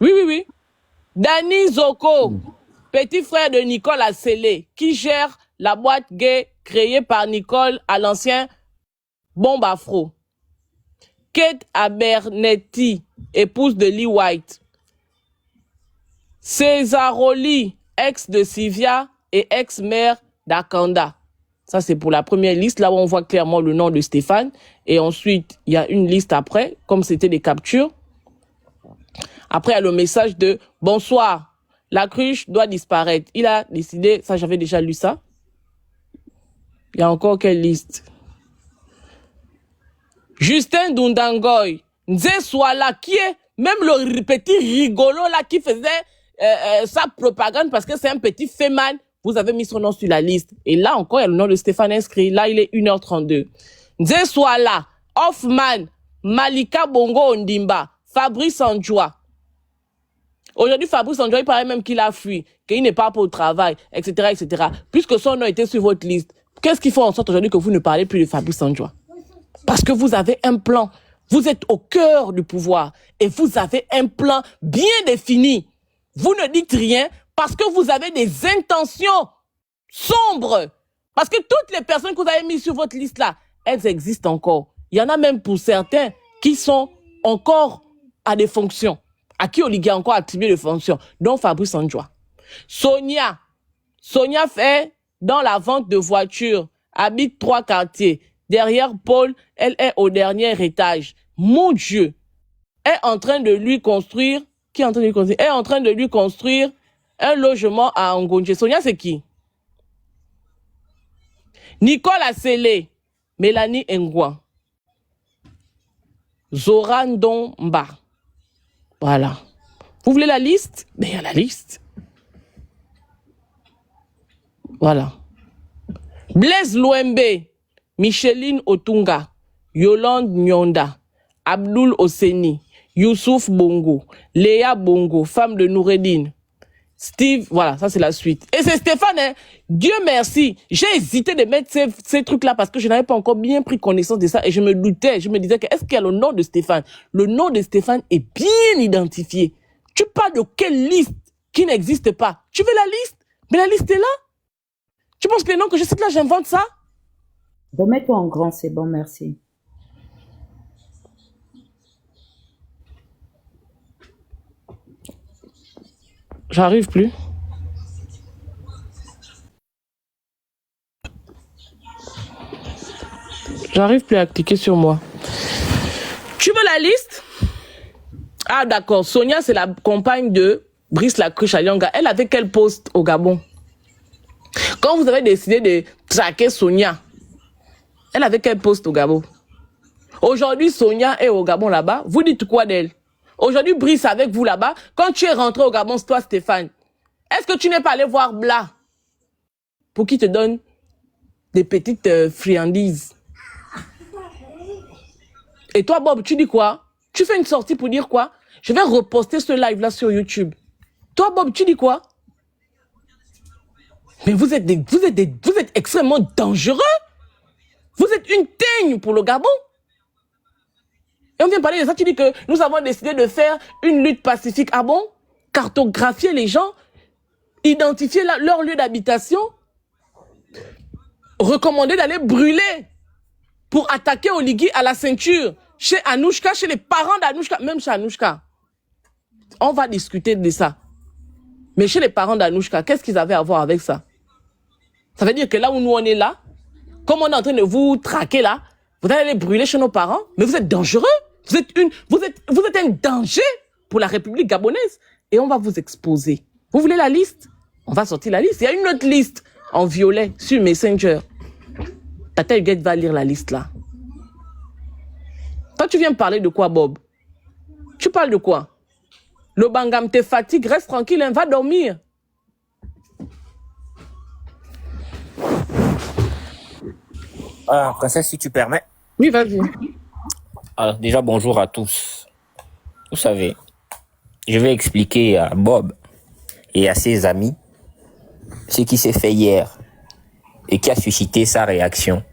Oui. Dani Zoko, petit frère de Nicole Assélé, qui gère la boîte gay créée par Nicole à l'ancien Bombe Afro. Kate Abernetti, épouse de Lee White. Césaroli, ex de Sylvia et ex-mère d'Akanda. Ça, c'est pour la première liste, là où on voit clairement le nom de Stéphane. Et ensuite, il y a une liste après, comme c'était des captures. Après, il y a le message de « Bonsoir, Lacruche doit disparaître ». Il a décidé, ça j'avais déjà lu ça. Il y a encore quelle liste? Justin Dundangoy, Nzé Swala, qui est même le petit rigolo là qui faisait sa propagande parce que c'est un petit féman. Vous avez mis son nom sur la liste. Et là encore, il y a le nom de Stéphane inscrit. Là, il est 1h32. Nzé Swala, Hoffman, Malika Bongo Ondimba, Fabrice Andjoua. Aujourd'hui, Fabrice Andjoua, il paraît même qu'il a fui, qu'il n'est pas pour le travail, etc., etc. Puisque son nom était sur votre liste, qu'est-ce qu'il faut en sorte aujourd'hui que vous ne parlez plus de Fabrice Andjoua? Parce que vous avez un plan. Vous êtes au cœur du pouvoir et vous avez un plan bien défini. Vous ne dites rien parce que vous avez des intentions sombres. Parce que toutes les personnes que vous avez mises sur votre liste là, elles existent encore. Il y en a même pour certains qui sont encore à des fonctions, à qui Oligui a encore attribué des fonctions, dont Fabrice Andjoua. Sonia fait dans la vente de voitures, habite 3 quartiers. Derrière Paul, elle est au dernier étage. Mon Dieu, est en train de lui construire, qui est en train de lui construire? Est en train de lui construire un logement à Ngonje. Sonia, c'est qui? Nicole Assele, Mélanie Ngwa, Zoran Domba. Voilà. Vous voulez la liste? Ben, il y a la liste. Voilà. Blaise Louembe, Micheline Otunga, Yolande Nyonda, Abdul Oseni, Youssouf Bongo, Léa Bongo, femme de Noureddin, Steve, voilà, ça c'est la suite. Et c'est Stéphane, hein. Dieu merci, j'ai hésité de mettre ces trucs-là parce que je n'avais pas encore bien pris connaissance de ça et je me doutais, je me disais que est-ce qu'il y a le nom de Stéphane? Le nom de Stéphane est bien identifié. Tu parles de quelle liste qui n'existe pas? Tu veux la liste? Mais la liste est là. Tu penses que les noms que je cite là, j'invente ça? Remets-toi en grand, c'est bon, merci. J'arrive plus. J'arrive plus à cliquer sur moi. Tu veux la liste? Ah d'accord, Sonia c'est la compagne de Brice Lacruche Alianga. Elle avait quel poste au Gabon? Quand vous avez décidé de traquer Sonia, elle avait quel poste au Gabon? Aujourd'hui, Sonia est au Gabon là-bas. Vous dites quoi d'elle? Aujourd'hui, Brice avec vous là-bas. Quand tu es rentré au Gabon, c'est toi, Stéphane. Est-ce que tu n'es pas allé voir Bla pour qu'il te donne des petites friandises? Et toi, Bob, tu dis quoi? Tu fais une sortie pour dire quoi? Je vais reposter ce live-là sur YouTube. Toi, Bob, tu dis quoi? Mais vous êtes extrêmement dangereux. Vous êtes une teigne pour le Gabon. Et on vient parler de ça, tu dis que nous avons décidé de faire une lutte pacifique. Ah bon? Cartographier les gens, identifier leur lieu d'habitation, recommander d'aller brûler pour attaquer Oligui à la ceinture, chez Anouchka, chez les parents d'Anouchka, même chez Anouchka. On va discuter de ça. Mais chez les parents d'Anouchka, qu'est-ce qu'ils avaient à voir avec ça? Ça veut dire que là où nous on est là, comme on est en train de vous traquer là, vous allez aller brûler chez nos parents, mais vous êtes dangereux. Vous êtes un danger pour la République gabonaise. Et on va vous exposer. Vous voulez la liste? On va sortir la liste. Il y a une autre liste en violet sur Messenger. Tata Huguette va lire la liste là. Toi, tu viens me parler de quoi, Bob? Tu parles de quoi? Le Bangam te fatigue, reste tranquille, hein, va dormir. Princesse, si tu permets. Oui, vas-y. Alors, déjà, bonjour à tous. Vous savez, je vais expliquer à Bob et à ses amis ce qui s'est fait hier et qui a suscité sa réaction.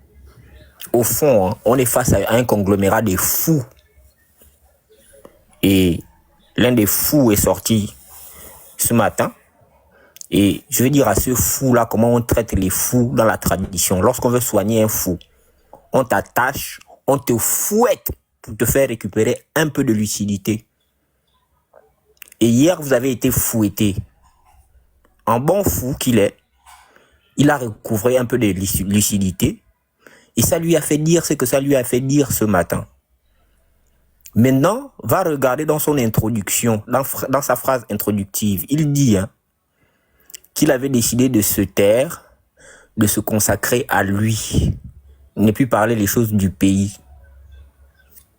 Au fond, on est face à un conglomérat de fous. Et l'un des fous est sorti ce matin. Et je vais dire à ce fou-là comment on traite les fous dans la tradition. Lorsqu'on veut soigner un fou, on t'attache, on te fouette pour te faire récupérer un peu de lucidité. Et hier, vous avez été fouetté. En bon fou qu'il est, il a recouvré un peu de lucidité. Et ça lui a fait dire ce que ça lui a fait dire ce matin. Maintenant, va regarder dans son introduction, dans sa phrase introductive. Il dit qu'il avait décidé de se taire, de se consacrer à lui, ne plus parler les choses du pays.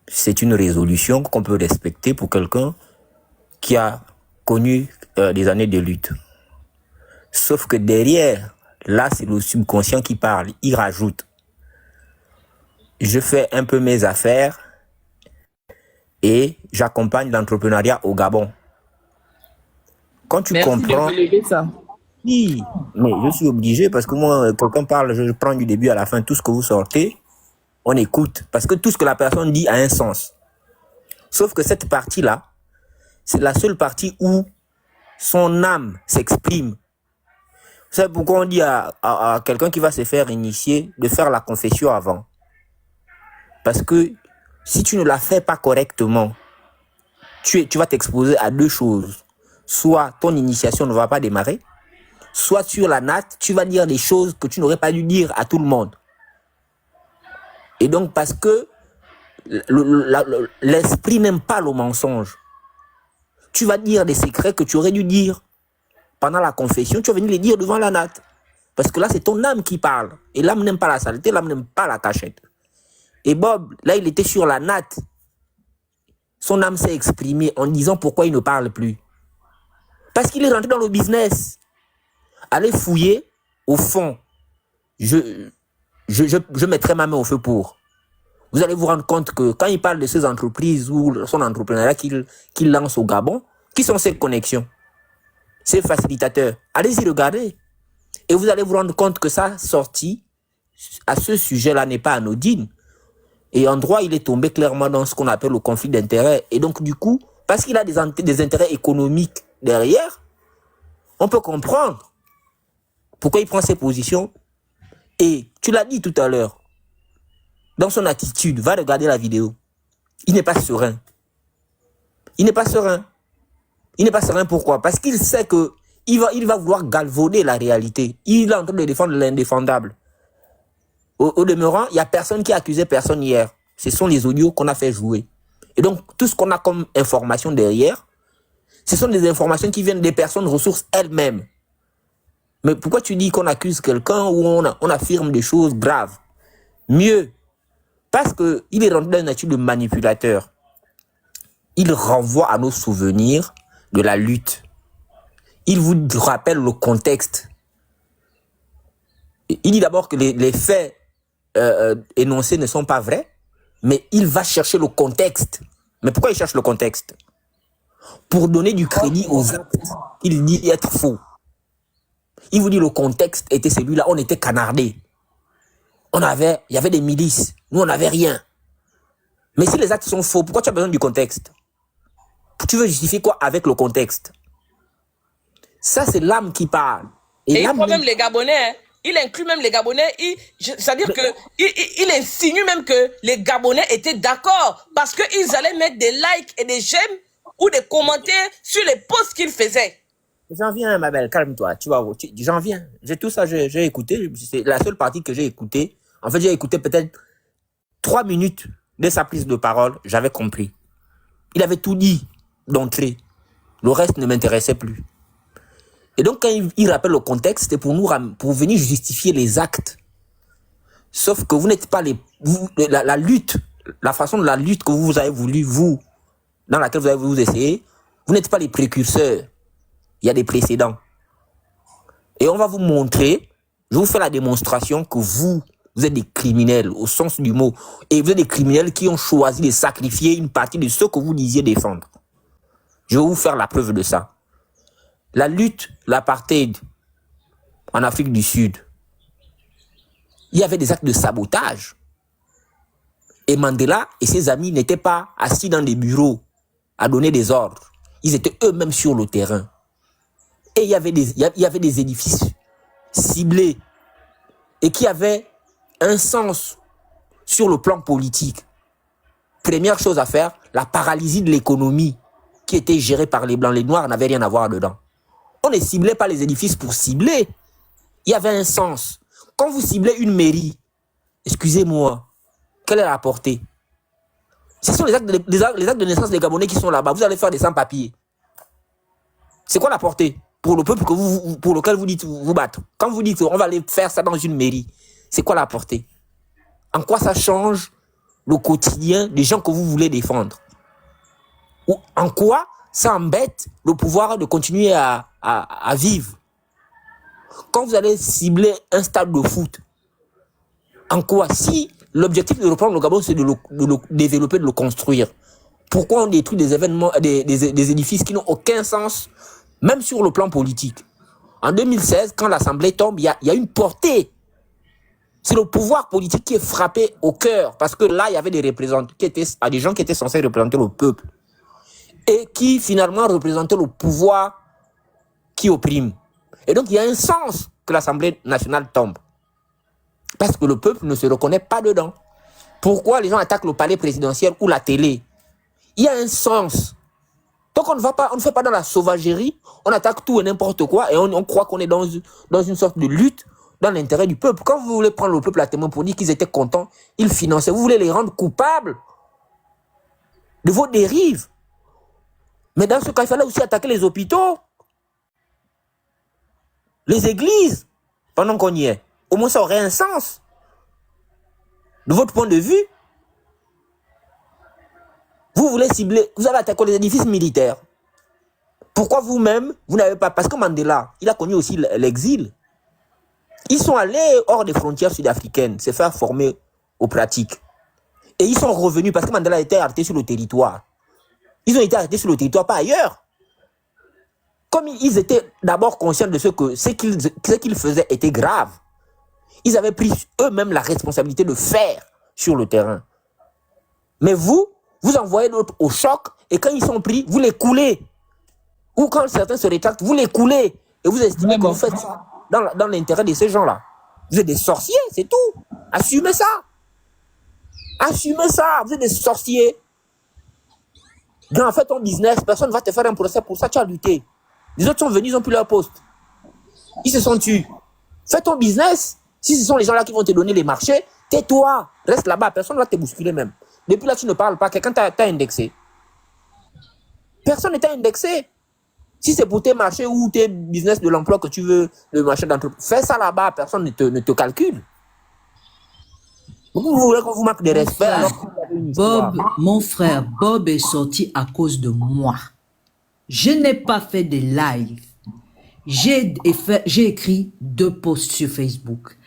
C'est une résolution qu'on peut respecter pour quelqu'un qui a connu des années de lutte. Sauf que derrière, là, c'est le subconscient qui parle. Il rajoute. Je fais un peu mes affaires et j'accompagne l'entrepreneuriat au Gabon. Quand tu Merci comprends... de relever ça. Oui, mais je suis obligé parce que moi, quelqu'un parle, je prends du début à la fin tout ce que vous sortez, on écoute. Parce que tout ce que la personne dit a un sens. Sauf que cette partie-là, c'est la seule partie où son âme s'exprime. C'est pourquoi on dit à quelqu'un qui va se faire initier de faire la confession avant. Parce que si tu ne la fais pas correctement, tu vas t'exposer à deux choses. Soit ton initiation ne va pas démarrer, soit sur la natte, tu vas dire des choses que tu n'aurais pas dû dire à tout le monde. Et donc, parce que l'esprit n'aime pas le mensonge, tu vas dire des secrets que tu aurais dû dire pendant la confession, tu vas venir les dire devant la natte. Parce que là, c'est ton âme qui parle. Et l'âme n'aime pas la saleté, l'âme n'aime pas la cachette. Et Bob, là, il était sur la natte. Son âme s'est exprimée en disant pourquoi il ne parle plus. Parce qu'il est rentré dans le business. Allez fouiller au fond. Je mettrai ma main au feu pour. Vous allez vous rendre compte que quand il parle de ces entreprises ou son entrepreneuriat qu'il lance au Gabon, qui sont ces connexions, ces facilitateurs? Allez-y regarder. Et vous allez vous rendre compte que sa sortie à ce sujet-là n'est pas anodine. Et en droit, il est tombé clairement dans ce qu'on appelle le conflit d'intérêts. Et donc, du coup, parce qu'il a des intérêts économiques derrière, on peut comprendre pourquoi il prend ses positions. Et tu l'as dit tout à l'heure, dans son attitude, va regarder la vidéo. Il n'est pas serein. Il n'est pas serein. Il n'est pas serein pourquoi? Parce qu'il sait que il va vouloir galvauder la réalité. Il est en train de défendre l'indéfendable. Au demeurant, il n'y a personne qui a accusé personne hier. Ce sont les audios qu'on a fait jouer. Et donc, tout ce qu'on a comme information derrière, ce sont des informations qui viennent des personnes ressources elles-mêmes. Mais pourquoi tu dis qu'on accuse quelqu'un ou on affirme des choses graves? Mieux, parce qu'il est rentré dans une nature de manipulateur. Il renvoie à nos souvenirs de la lutte. Il vous rappelle le contexte. Il dit d'abord que les faits énoncés ne sont pas vrais, mais il va chercher le contexte. Mais pourquoi il cherche le contexte? Pour donner du crédit aux actes. Il dit être faux. Il vous dit le contexte était celui-là, on était canardés. Il y avait des milices. Nous, on n'avait rien. Mais si les actes sont faux, pourquoi tu as besoin du contexte? Tu veux justifier quoi avec le contexte? Ça, c'est l'âme qui parle. Et il prend même les Gabonais. Hein. Il inclut même les Gabonais. C'est-à-dire qu'il insinue même que les Gabonais étaient d'accord parce qu'ils allaient mettre des likes et des j'aime ou des commentaires sur les posts qu'ils faisaient. J'en viens, ma belle, calme-toi. Tu vois, j'en viens. Tout ça, j'ai écouté. C'est la seule partie que j'ai écoutée. En fait, j'ai écouté peut-être 3 minutes de sa prise de parole. J'avais compris. Il avait tout dit d'entrée. Le reste ne m'intéressait plus. Et donc, quand il rappelle le contexte, c'était pour venir justifier les actes. Sauf que vous n'êtes pas la lutte, la façon de la lutte que vous avez voulu, dans laquelle vous avez voulu essayer, vous n'êtes pas les précurseurs. Il y a des précédents. Et on va vous montrer, je vous fais la démonstration que vous êtes des criminels, au sens du mot. Et vous êtes des criminels qui ont choisi de sacrifier une partie de ce que vous disiez défendre. Je vais vous faire la preuve de ça. La lutte, l'apartheid en Afrique du Sud, il y avait des actes de sabotage. Et Mandela et ses amis n'étaient pas assis dans des bureaux à donner des ordres. Ils étaient eux-mêmes sur le terrain. Et il y avait des édifices ciblés et qui avaient un sens sur le plan politique. Première chose à faire, la paralysie de l'économie qui était gérée par les Blancs. Les Noirs n'avaient rien à voir dedans. On ne ciblait pas les édifices pour cibler. Il y avait un sens. Quand vous ciblez une mairie, excusez-moi, quelle est la portée? Ce sont les actes de naissance des Gabonais qui sont là-bas. Vous allez faire des sans-papiers. C'est quoi la portée? pour le peuple pour lequel vous dites vous battre. Quand vous dites on va aller faire ça dans une mairie, c'est quoi la portée? En quoi ça change le quotidien des gens que vous voulez défendre? Ou en quoi ça embête le pouvoir de continuer à vivre? Quand vous allez cibler un stade de foot, en quoi? Si l'objectif de reprendre le Gabon, c'est de le développer, de le construire, pourquoi on détruit des événements, des édifices qui n'ont aucun sens, même sur le plan politique? En 2016, quand l'Assemblée tombe, il y a une portée. C'est le pouvoir politique qui est frappé au cœur, parce que là, il y avait des représentants, des gens qui étaient censés représenter le peuple, et qui finalement représentaient le pouvoir qui opprime. Et donc, il y a un sens que l'Assemblée nationale tombe. Parce que le peuple ne se reconnaît pas dedans. Pourquoi les gens attaquent le palais présidentiel ou la télé? Il y a un sens. Donc, on ne fait pas dans la sauvagerie, on attaque tout et n'importe quoi, et on croit qu'on est dans une sorte de lutte dans l'intérêt du peuple. Quand vous voulez prendre le peuple à témoin pour dire qu'ils étaient contents, ils finançaient, vous voulez les rendre coupables de vos dérives. Mais dans ce cas, il fallait aussi attaquer les hôpitaux, les églises, pendant qu'on y est. Au moins, ça aurait un sens. De votre point de vue, vous voulez cibler, vous avez attaqué les édifices militaires. Pourquoi vous-même, vous n'avez pas... Parce que Mandela, il a connu aussi l'exil. Ils sont allés hors des frontières sud-africaines, se faire former aux pratiques. Et ils sont revenus parce que Mandela a été arrêté sur le territoire. Ils ont été arrêtés sur le territoire, pas ailleurs. Comme ils étaient d'abord conscients de ce qu'ils faisaient était grave, ils avaient pris eux-mêmes la responsabilité de faire sur le terrain. Mais vous envoyez d'autres au choc, et quand ils sont pris, vous les coulez. Ou quand certains se rétractent, vous les coulez. Et vous estimez que vous faites ça dans l'intérêt de ces gens-là. Vous êtes des sorciers, c'est tout. Assumez ça. Assumez ça, vous êtes des sorciers. Grand, fais ton business, personne ne va te faire un procès pour ça, tu as lutté. Les autres sont venus, ils ont pris leur poste. Ils se sont tués. Fais ton business. Si ce sont les gens-là qui vont te donner les marchés, tais-toi. Reste là-bas, personne ne va te bousculer même. Depuis là, tu ne parles pas. Quelqu'un t'a indexé. Personne n'est indexé. Si c'est pour tes marchés ou tes business de l'emploi que tu veux, le marché d'entreprise, fais ça là-bas, personne ne te calcule. Vous voulez qu'on vous marque des respects alors Bob, mon frère, Bob est sorti à cause de moi. Je n'ai pas fait de live. J'ai écrit 2 posts sur Facebook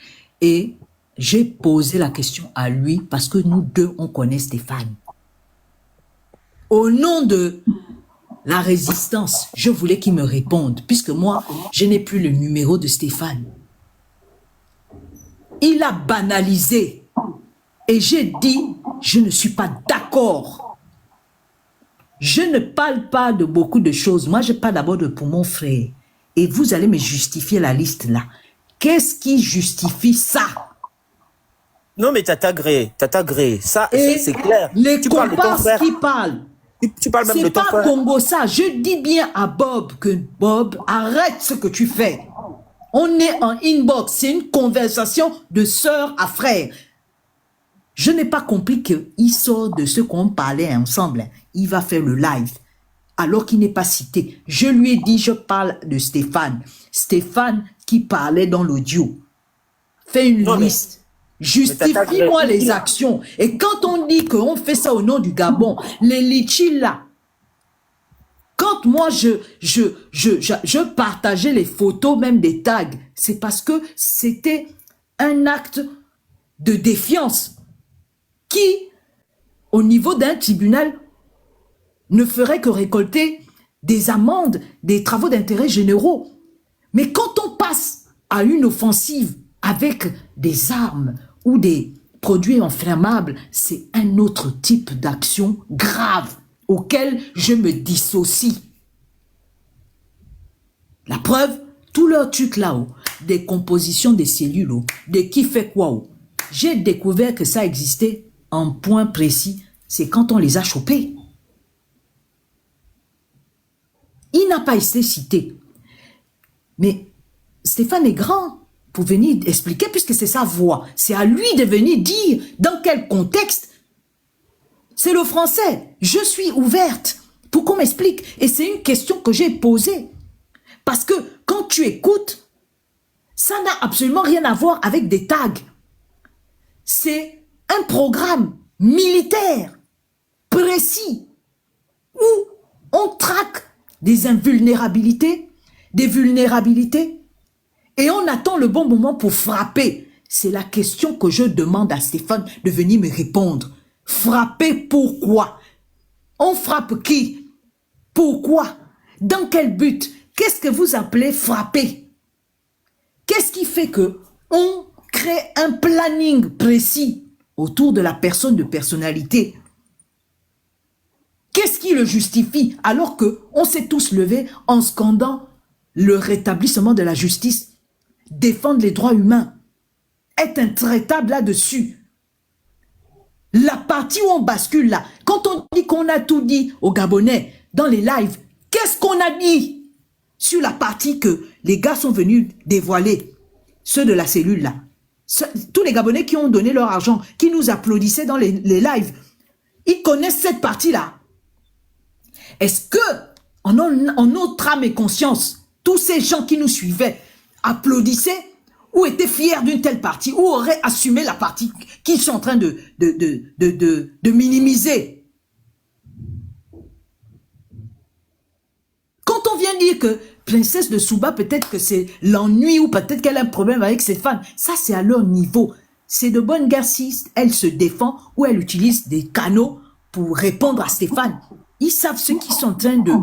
et j'ai posé la question à lui parce que nous deux, on connaît Stéphane. Au nom de la résistance, je voulais qu'il me réponde puisque moi, je n'ai plus le numéro de Stéphane. Il a banalisé et j'ai dit, je ne suis pas d'accord. Je ne parle pas de beaucoup de choses. Moi, je parle d'abord pour mon frère. Et vous allez me justifier la liste là. Qu'est-ce qui justifie ça? Non, mais t'as gré. Ça, c'est clair. Les tu parles de ton frère. Qui parlent. Tu parles même de ton frère. C'est pas Congo ça. Je dis bien à Bob que Bob, arrête ce que tu fais. On est en inbox. C'est une conversation de sœur à frère. Je n'ai pas compris qu'il sort de ce qu'on parlait ensemble. Il va faire le live. Alors qu'il n'est pas cité. Je lui ai dit, je parle de Stéphane. Stéphane qui parlait dans l'audio. Fais une liste. Justifie-moi les actions. Et quand on dit qu'on fait ça au nom du Gabon, les litchis là, quand moi je partageais les photos, même des tags, c'est parce que c'était un acte de défiance qui, au niveau d'un tribunal, ne ferait que récolter des amendes, des travaux d'intérêt généraux. Mais quand on passe à une offensive avec des armes ou des produits inflammables, c'est un autre type d'action grave auquel je me dissocie. La preuve, tout leur truc là-haut, des compositions des cellules, de qui fait quoi. J'ai découvert que ça existait en point précis, c'est quand on les a chopés. Il n'a pas été cité. Mais Stéphane est grand pour venir expliquer puisque c'est sa voix. C'est à lui de venir dire dans quel contexte. C'est le français. Je suis ouverte pour qu'on m'explique. Et c'est une question que j'ai posée. Parce que quand tu écoutes, ça n'a absolument rien à voir avec des tags. C'est un programme militaire précis où on traque des invulnérabilités, des vulnérabilités, et on attend le bon moment pour frapper. C'est la question que je demande à Stéphane de venir me répondre. Frapper pourquoi? On frappe qui? Pourquoi? Dans quel but? Qu'est-ce que vous appelez frapper? Qu'est-ce qui fait que on crée un planning précis autour de la personne de personnalité? Qu'est-ce qui le justifie alors que on s'est tous levés en scandant le rétablissement de la justice, défendre les droits humains, être intraitable là-dessus? La partie où on bascule là, quand on dit qu'on a tout dit aux Gabonais dans les lives, qu'est-ce qu'on a dit sur la partie que les gars sont venus dévoiler, ceux de la cellule là? Tous les Gabonais qui ont donné leur argent, qui nous applaudissaient dans les lives, ils connaissent cette partie-là. Est-ce que, en notre âme et conscience, tous ces gens qui nous suivaient applaudissaient ou étaient fiers d'une telle partie, ou auraient assumé la partie qu'ils sont en train de minimiser? Quand on vient dire que Princesse de Souba, peut-être que c'est l'ennui ou peut-être qu'elle a un problème avec ses fans, ça c'est à leur niveau. C'est de bonne guerre si elle se défend ou elle utilise des canaux pour répondre à Stéphane. Ils savent ce qu'ils sont en train de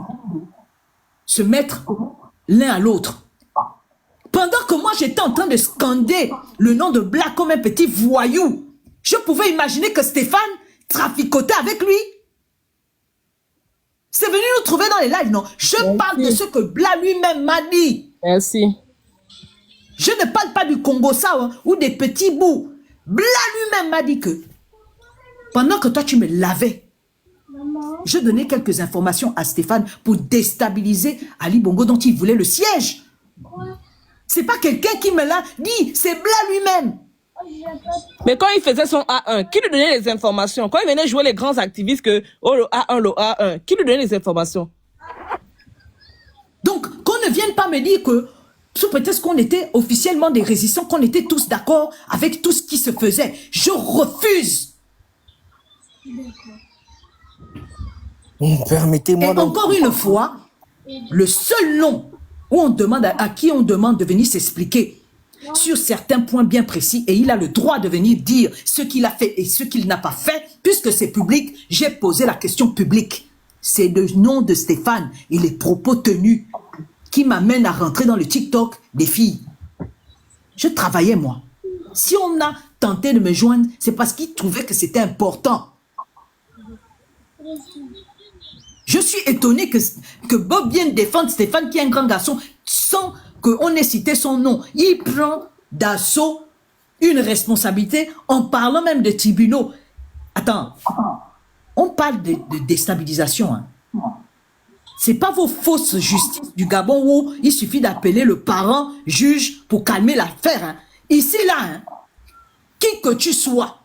se mettre l'un à l'autre. Pendant que moi j'étais en train de scander le nom de Black comme un petit voyou, je pouvais imaginer que Stéphane traficotait avec lui. C'est venu nous trouver dans les lives, non? Je parle de ce que Bla lui-même m'a dit. Merci. Je ne parle pas du Congo-Sao hein, ou des petits bouts. Bla lui-même m'a dit que pendant que toi tu me lavais, je donnais quelques informations à Stéphane pour déstabiliser Ali Bongo dont il voulait le siège. C'est pas quelqu'un qui me l'a dit, c'est Bla lui-même. Mais quand il faisait son A1, qui lui donnait les informations? Quand il venait jouer les grands activistes que, oh le A1, qui lui donnait les informations? Donc, qu'on ne vienne pas me dire que, sous prétexte qu'on était officiellement des résistants, qu'on était tous d'accord avec tout ce qui se faisait. Je refuse. Permettez-moi. Et encore une fois, le seul nom où on demande à qui on demande de venir s'expliquer sur certains points bien précis, et il a le droit de venir dire ce qu'il a fait et ce qu'il n'a pas fait, puisque c'est public, j'ai posé la question publique. C'est le nom de Stéphane et les propos tenus qui m'amènent à rentrer dans le TikTok des filles. Je travaillais, moi. Si on a tenté de me joindre, c'est parce qu'il trouvait que c'était important. Je suis étonné que Bob vienne défendre Stéphane, qui est un grand garçon, sans qu'on ait cité son nom. Il prend d'assaut une responsabilité en parlant même de tribunaux. Attends, on parle de déstabilisation. Hein. C'est pas vos fausses justices du Gabon où il suffit d'appeler le parent juge pour calmer l'affaire. Hein. Ici, là, hein, qui que tu sois,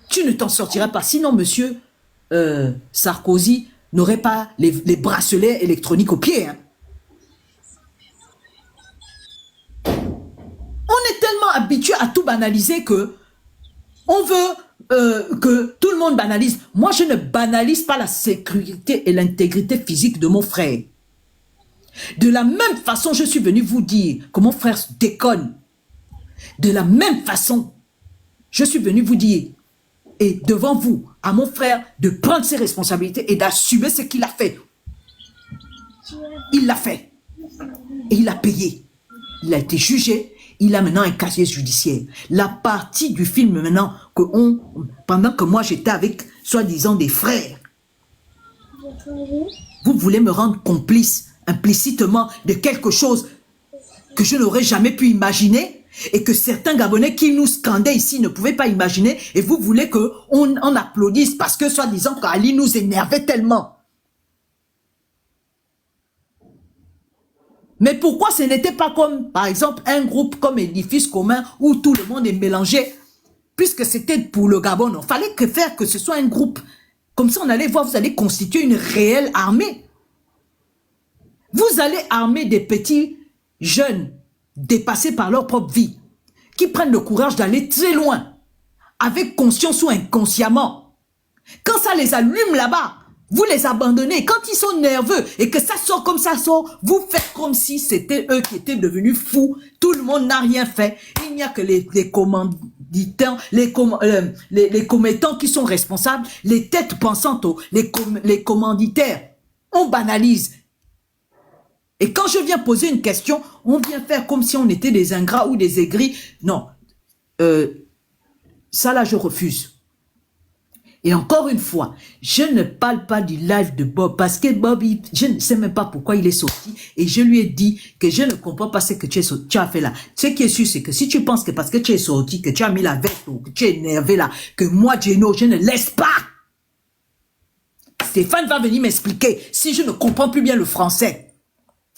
tu ne t'en sortiras pas. Sinon, monsieur Sarkozy n'aurait pas les bracelets électroniques aux pieds. Hein. On est tellement habitué à tout banaliser que on veut que tout le monde banalise. Moi, je ne banalise pas la sécurité et l'intégrité physique de mon frère. De la même façon, je suis venu vous dire que mon frère déconne. De la même façon, je suis venu vous dire, et devant vous, à mon frère, de prendre ses responsabilités et d'assumer ce qu'il a fait. Il l'a fait. Et il a payé. Il a été jugé. Il a maintenant un casier judiciaire. La partie du film maintenant, pendant que moi j'étais avec, soi-disant, des frères, vous voulez me rendre complice, implicitement, de quelque chose que je n'aurais jamais pu imaginer et que certains Gabonais qui nous scandaient ici ne pouvaient pas imaginer, et vous voulez qu'on applaudisse parce que, soi-disant, qu'Ali nous énervait tellement. Mais pourquoi ce n'était pas comme, par exemple, un groupe comme Édifice commun où tout le monde est mélangé, puisque c'était pour le Gabon. Il fallait faire que ce soit un groupe. Comme ça, on allait voir, vous allez constituer une réelle armée. Vous allez armer des petits jeunes dépassés par leur propre vie, qui prennent le courage d'aller très loin, avec conscience ou inconsciemment. Quand ça les allume là-bas, vous les abandonnez. Quand ils sont nerveux et que ça sort comme ça sort, vous faites comme si c'était eux qui étaient devenus fous. Tout le monde n'a rien fait. Il n'y a que les commanditants, les commettants qui sont responsables, les têtes pensantes, les commanditaires. On banalise. Et quand je viens poser une question, on vient faire comme si on était des ingrats ou des aigris. Non. Ça là, je refuse. Et encore une fois, je ne parle pas du live de Bob parce que Bob, je ne sais même pas pourquoi il est sorti et je lui ai dit que je ne comprends pas ce que tu as fait là. Ce qui est sûr, c'est que si tu penses que parce que tu es sorti, que tu as mis la veste ou que tu es énervé là, que moi, Geno, je ne laisse pas. Stéphane va venir m'expliquer si je ne comprends plus bien le français.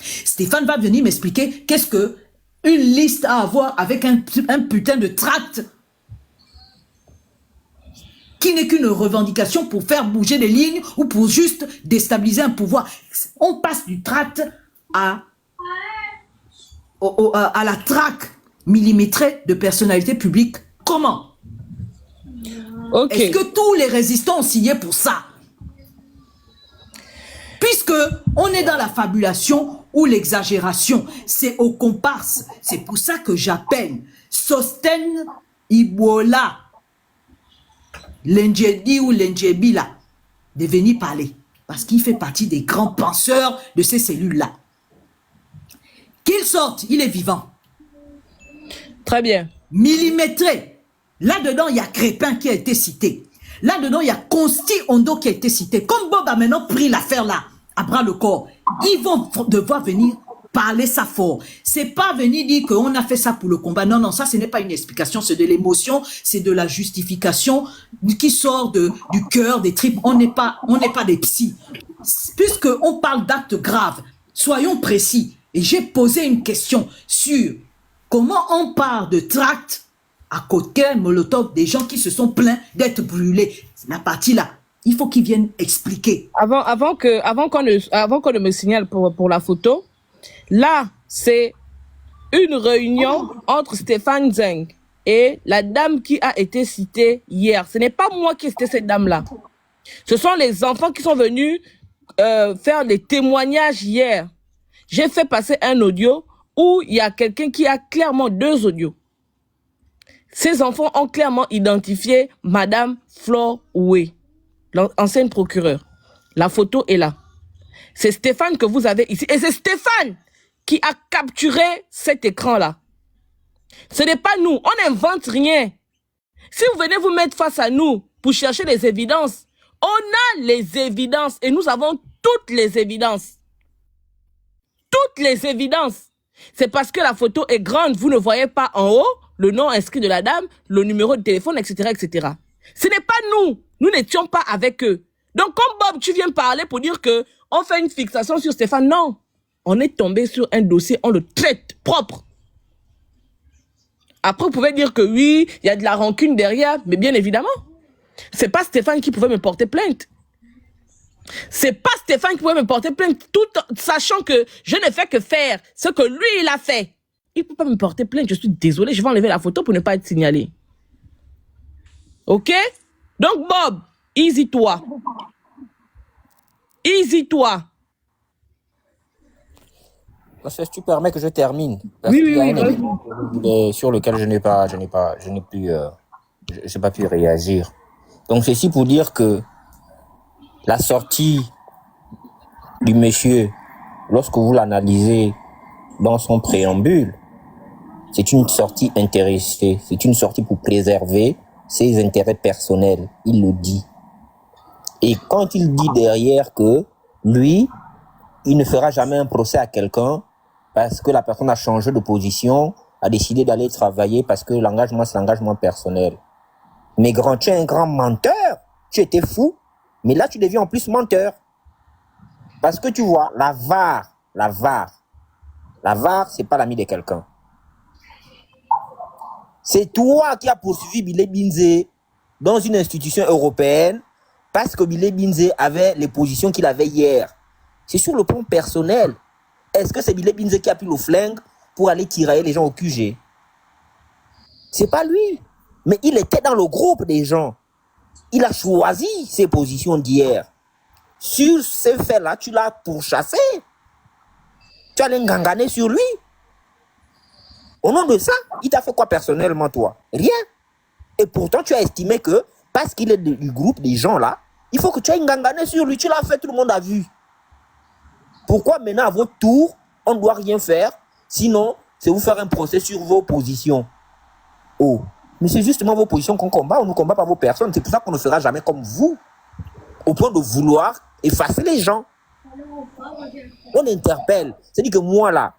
Stéphane va venir m'expliquer qu'est-ce que une liste à avoir avec un putain de tract qui n'est qu'une revendication pour faire bouger des lignes ou pour juste déstabiliser un pouvoir. On passe du tract à la traque millimétrée de personnalités publiques. Comment? Ok. Est-ce que tous les résistants ont signé pour ça? Puisque on est dans la fabulation ou l'exagération, c'est au comparse. C'est pour ça que j'appelle Sostène Ibola, Lenjebi ou Lenjebi là, de venir parler. Parce qu'il fait partie des grands penseurs de ces cellules-là. Qu'il sorte, il est vivant. Très bien. Millimétré. Là-dedans, il y a Crépin qui a été cité. Là-dedans, il y a Consti Ondo qui a été cité. Comme Bob a maintenant pris l'affaire là, à bras le corps, ils vont devoir venir parler ça fort. C'est pas venir dire qu'on a fait ça pour le combat. Non, non, ça, ce n'est pas une explication, c'est de l'émotion, c'est de la justification qui sort du cœur, des tripes. On n'est pas des psys. Puisque on parle d'actes graves, soyons précis. Et j'ai posé une question sur comment on parle de tract à cocktail Molotov, des gens qui se sont plaints d'être brûlés. La partie là, il faut qu'ils viennent expliquer. Avant qu'on ne me signale pour la photo, là, c'est une réunion entre Stéphane Zeng et la dame qui a été citée hier. Ce n'est pas moi qui ai cité cette dame-là. Ce sont les enfants qui sont venus faire des témoignages hier. J'ai fait passer un audio où il y a quelqu'un qui a clairement 2 audios. Ces enfants ont clairement identifié Madame Flore Oué, l'ancienne procureure. La photo est là. C'est Stéphane que vous avez ici. Et c'est Stéphane qui a capturé cet écran-là. Ce n'est pas nous. On n'invente rien. Si vous venez vous mettre face à nous pour chercher les évidences, on a les évidences et nous avons toutes les évidences. Toutes les évidences. C'est parce que la photo est grande, vous ne voyez pas en haut le nom inscrit de la dame, le numéro de téléphone, etc., etc. Ce n'est pas nous. Nous n'étions pas avec eux. Donc, comme Bob, tu viens parler pour dire que on fait une fixation sur Stéphane. Non. On est tombé sur un dossier, on le traite propre. Après, vous pouvez dire que oui, il y a de la rancune derrière, mais bien évidemment, c'est pas Stéphane qui pouvait me porter plainte. C'est pas Stéphane qui pouvait me porter plainte, tout sachant que je ne fais que faire ce que lui, il a fait. Il ne peut pas me porter plainte, je suis désolé, je vais enlever la photo pour ne pas être signalé. Ok? Donc Bob, easy-toi. Easy-toi. Si tu permets que je termine. Oui, oui, oui. Sur lequel je n'ai pas pu réagir. Donc, ceci pour dire que la sortie du monsieur, lorsque vous l'analysez dans son préambule, c'est une sortie intéressée. C'est une sortie pour préserver ses intérêts personnels. Il le dit. Et quand il dit derrière que lui, il ne fera jamais un procès à quelqu'un parce que la personne a changé de position, a décidé d'aller travailler parce que l'engagement, c'est l'engagement personnel. Mais grand, tu es un grand menteur. Tu étais fou. Mais là, tu deviens en plus menteur. Parce que tu vois, la VAR, c'est pas l'ami de quelqu'un. C'est toi qui as poursuivi Bilé Binzé dans une institution européenne parce que Bilé Binzé avait les positions qu'il avait hier. C'est sur le plan personnel. Est-ce que c'est Bilé Binze qui a pris le flingue pour aller tirailler les gens au QG? C'est pas lui. Mais il était dans le groupe des gens. Il a choisi ses positions d'hier. Sur ces faits-là, tu l'as pourchassé. Tu as l'engangané sur lui. Au nom de ça, il t'a fait quoi personnellement, toi? Rien. Et pourtant, tu as estimé que, parce qu'il est du groupe des gens là, il faut que tu aies engangané sur lui. Tu l'as fait, tout le monde a vu. Pourquoi maintenant, à votre tour, on ne doit rien faire? Sinon, c'est vous faire un procès sur vos positions. Oh, mais c'est justement vos positions qu'on combat. On ne combat pas vos personnes. C'est pour ça qu'on ne fera jamais comme vous. Au point de vouloir effacer les gens. On interpelle. C'est-à-dire que moi, là,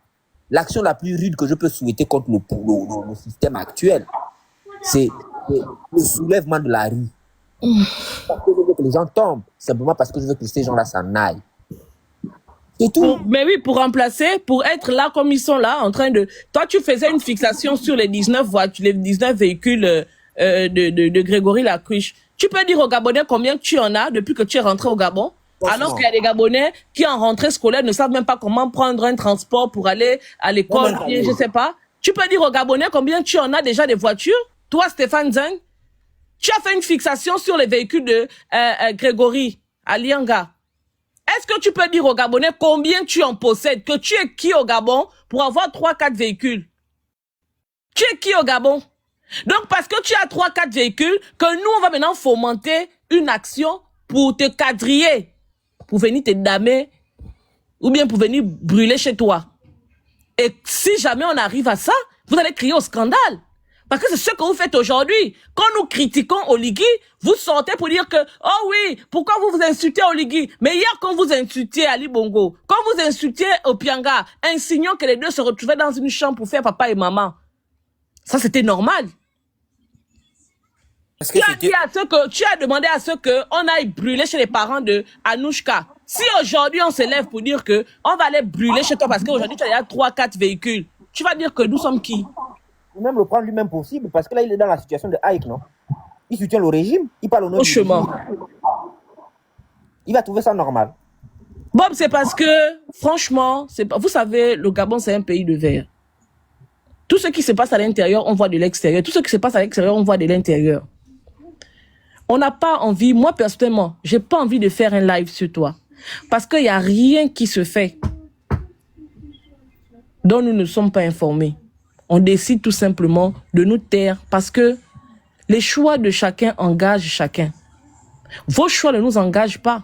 l'action la plus rude que je peux souhaiter contre le système actuel, c'est le soulèvement de la rue. Parce que je veux que les gens tombent, simplement parce que je veux que ces gens-là s'en aillent. C'est tout. Mais oui, pour remplacer, pour être là comme ils sont là, en train de... Toi, tu faisais une fixation sur les 19 voitures, les 19 véhicules de Grégory Lacruche. Tu peux dire aux Gabonais combien tu en as depuis que tu es rentré au Gabon? Alors qu'il y a des Gabonais qui, en rentrée scolaire, ne savent même pas comment prendre un transport pour aller à l'école, je sais pas. Tu peux dire aux Gabonais combien tu en as déjà des voitures? Toi, Stéphane Zeng, tu as fait une fixation sur les véhicules de Grégory à Lianga. Est-ce que tu peux dire aux Gabonais combien tu en possèdes? Que tu es qui au Gabon pour avoir 3-4 véhicules? Tu es qui au Gabon? Donc, parce que tu as 3-4 véhicules, que nous, on va maintenant fomenter une action pour te quadriller, pour venir te damer, ou bien pour venir brûler chez toi. Et si jamais on arrive à ça, vous allez crier au scandale. Parce que c'est ce que vous faites aujourd'hui. Quand nous critiquons Oligui, vous sortez pour dire que, oh oui, pourquoi vous insultez Oligui? Mais hier, quand vous insultiez Ali Bongo, quand vous insultiez Opianga, insinuant que les deux se retrouvaient dans une chambre pour faire papa et maman, ça c'était normal. Tu as demandé à ce qu'on aille brûler chez les parents de Anouchka. Si aujourd'hui on se lève pour dire que on va aller brûler chez toi parce qu'aujourd'hui tu as déjà 3-4 véhicules, tu vas dire que nous sommes qui? Même le prendre lui-même possible, parce que là, il est dans la situation de Haïk, non? Il soutient le régime, il parle au nom du régime. Il va trouver ça normal. Bob, c'est parce que, franchement, vous savez, le Gabon, c'est un pays de verre. Tout ce qui se passe à l'intérieur, on voit de l'extérieur. Tout ce qui se passe à l'extérieur, on voit de l'intérieur. On n'a pas envie, moi personnellement, j'ai pas envie de faire un live sur toi. Parce qu'il n'y a rien qui se fait dont nous ne sommes pas informés. On décide tout simplement de nous taire parce que les choix de chacun engagent chacun. Vos choix ne nous engagent pas.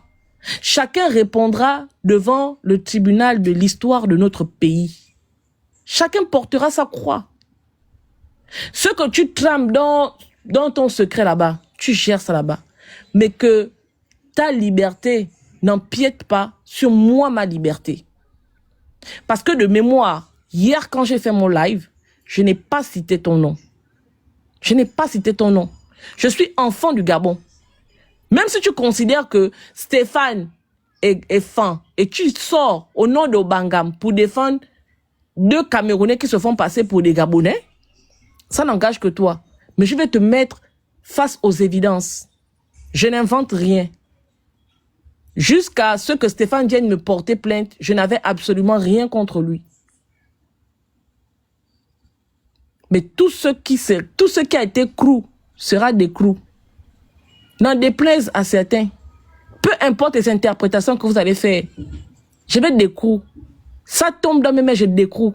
Chacun répondra devant le tribunal de l'histoire de notre pays. Chacun portera sa croix. Ce que tu trames dans ton secret là-bas, tu gères ça là-bas. Mais que ta liberté n'empiète pas sur moi, ma liberté. Parce que de mémoire, hier quand j'ai fait mon live, je n'ai pas cité ton nom. Je n'ai pas cité ton nom. Je suis enfant du Gabon. Même si tu considères que Stéphane est fin et tu sors au nom d'Obangam pour défendre 2 Camerounais qui se font passer pour des Gabonais, ça n'engage que toi. Mais je vais te mettre face aux évidences. Je n'invente rien. Jusqu'à ce que Stéphane vienne me porter plainte, je n'avais absolument rien contre lui. Mais tout ce qui a été cru sera décru. N'en déplaise à certains. Peu importe les interprétations que vous allez faire, je vais décroûter. Ça tombe dans mes mains, je décroûte.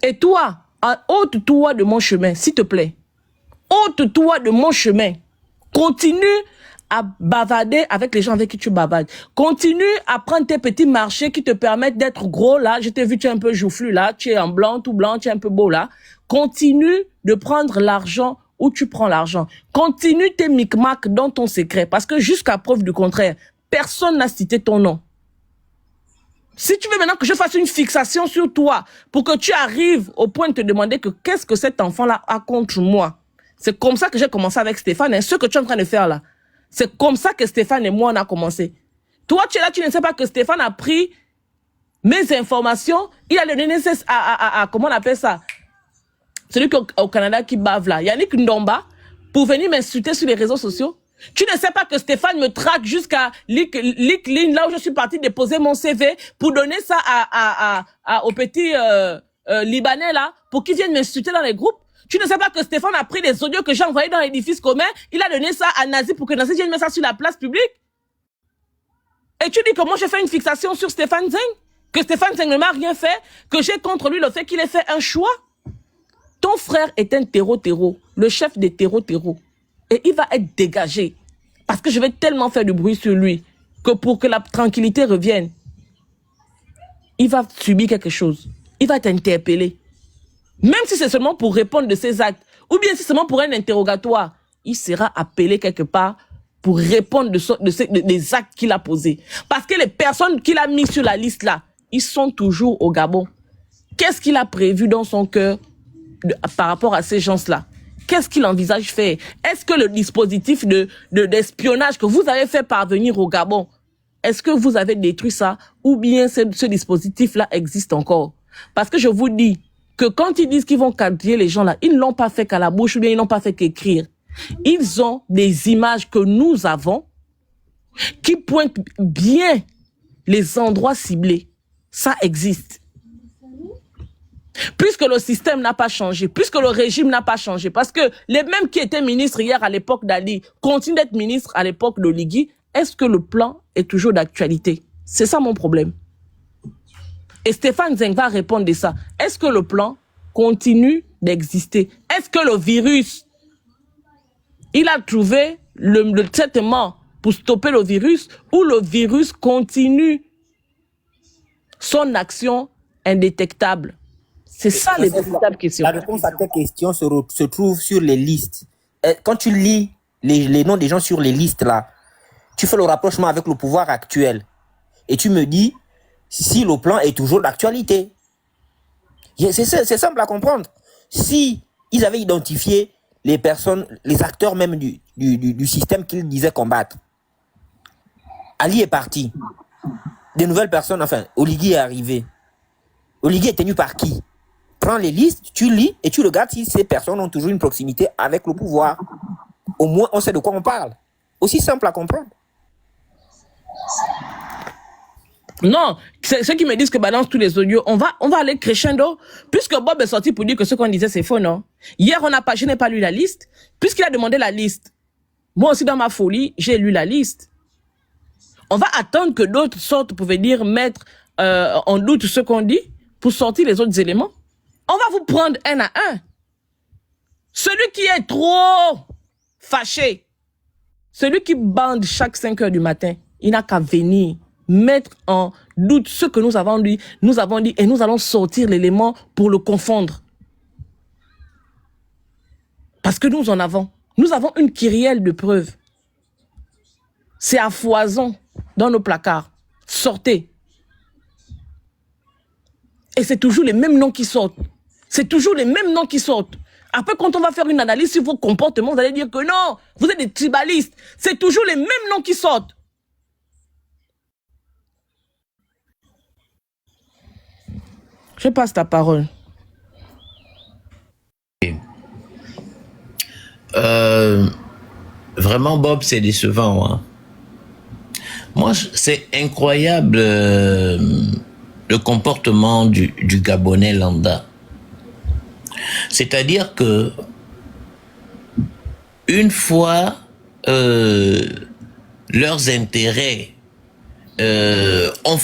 Et toi, ôte-toi de mon chemin, s'il te plaît. Ôte-toi de mon chemin. Continue à bavarder avec les gens avec qui tu bavardes. Continue à prendre tes petits marchés qui te permettent d'être gros là. Je t'ai vu, tu es un peu joufflu là. Tu es en blanc, tout blanc, tu es un peu beau là. Continue de prendre l'argent où tu prends l'argent. Continue tes micmacs dans ton secret. Parce que jusqu'à preuve du contraire, personne n'a cité ton nom. Si tu veux maintenant que je fasse une fixation sur toi pour que tu arrives au point de te demander que qu'est-ce que cet enfant-là a contre moi. C'est comme ça que j'ai commencé avec Stéphane. Et ce que tu es en train de faire là, c'est comme ça que Stéphane et moi, on a commencé. Toi, tu es là, tu ne sais pas que Stéphane a pris mes informations. Il a donné à comment on appelle ça? Celui au Canada qui bave là. Yannick Ndomba, pour venir m'insulter sur les réseaux sociaux. Tu ne sais pas que Stéphane me traque jusqu'à LinkedIn, là où je suis partie déposer mon CV pour donner ça au petit Libanais là, pour qu'il vienne m'insulter dans les groupes. Tu ne sais pas que Stéphane a pris les audios que j'ai envoyés dans l'édifice commun, il a donné ça à Nazi pour que Nazi vienne mettre ça sur la place publique. Et tu dis que moi j'ai fait une fixation sur Stéphane Zeng, que Stéphane Zeng ne m'a rien fait, que j'ai contre lui le fait qu'il ait fait un choix. Ton frère est un terreau, le chef des terreaux. Et il va être dégagé. Parce que je vais tellement faire du bruit sur lui que pour que la tranquillité revienne, il va subir quelque chose. Il va être interpellé. Même si c'est seulement pour répondre de ses actes, ou bien si c'est seulement pour un interrogatoire, il sera appelé quelque part pour répondre des actes qu'il a posés. Parce que les personnes qu'il a mis sur la liste là, ils sont toujours au Gabon. Qu'est-ce qu'il a prévu dans son cœur par rapport à ces gens-là? Qu'est-ce qu'il envisage faire? Est-ce que le dispositif d'espionnage que vous avez fait parvenir au Gabon, est-ce que vous avez détruit ça? Ou bien ce dispositif-là existe encore? Parce que je vous dis que quand ils disent qu'ils vont quadriller les gens là, ils ne l'ont pas fait qu'à la bouche ou bien ils n'ont pas fait qu'écrire. Ils ont des images que nous avons qui pointent bien les endroits ciblés. Ça existe. Puisque le système n'a pas changé, puisque le régime n'a pas changé, parce que les mêmes qui étaient ministres hier à l'époque d'Ali continuent d'être ministres à l'époque d'Oligui, est-ce que le plan est toujours d'actualité? C'est ça mon problème. Et Stéphane Zeng va répondre de ça. Est-ce que le plan continue d'exister? Est-ce que le virus, il a trouvé le traitement pour stopper le virus ou le virus continue son action indétectable? C'est ça les véritables questions. La réponse à tes questions se trouve sur les listes. Quand tu lis les noms des gens sur les listes là, tu fais le rapprochement avec le pouvoir actuel. Et tu me dis si le plan est toujours d'actualité. C'est simple à comprendre. Si ils avaient identifié les personnes, les acteurs même du système qu'ils disaient combattre, Ali est parti. Des nouvelles personnes, enfin, Oligui est arrivé. Oligui est tenu par qui? Prends les listes, tu lis et tu regardes si ces personnes ont toujours une proximité avec le pouvoir. Au moins, on sait de quoi on parle. Aussi simple à comprendre. Non, ceux qui me disent que balance tous les audios, on va aller crescendo, puisque Bob est sorti pour dire que ce qu'on disait c'est faux, non? Hier, je n'ai pas lu la liste, puisqu'il a demandé la liste. Moi aussi, dans ma folie, j'ai lu la liste. On va attendre que d'autres sortent pour venir mettre en doute ce qu'on dit, pour sortir les autres éléments. On va vous prendre un à un. Celui qui est trop fâché, celui qui bande chaque 5 heures du matin, il n'a qu'à venir mettre en doute ce que nous avons dit, et nous allons sortir l'élément pour le confondre. Parce que nous en avons. Nous avons une kyrielle de preuves. C'est à foison dans nos placards. Sortez. Et c'est toujours les mêmes noms qui sortent. C'est toujours les mêmes noms qui sortent. Après, quand on va faire une analyse sur vos comportements, vous allez dire que non, vous êtes des tribalistes. C'est toujours les mêmes noms qui sortent. Je passe ta parole. Vraiment, Bob, c'est décevant. Hein. Moi, c'est incroyable le comportement du Gabonais lambda. C'est-à-dire que une fois leurs intérêts ont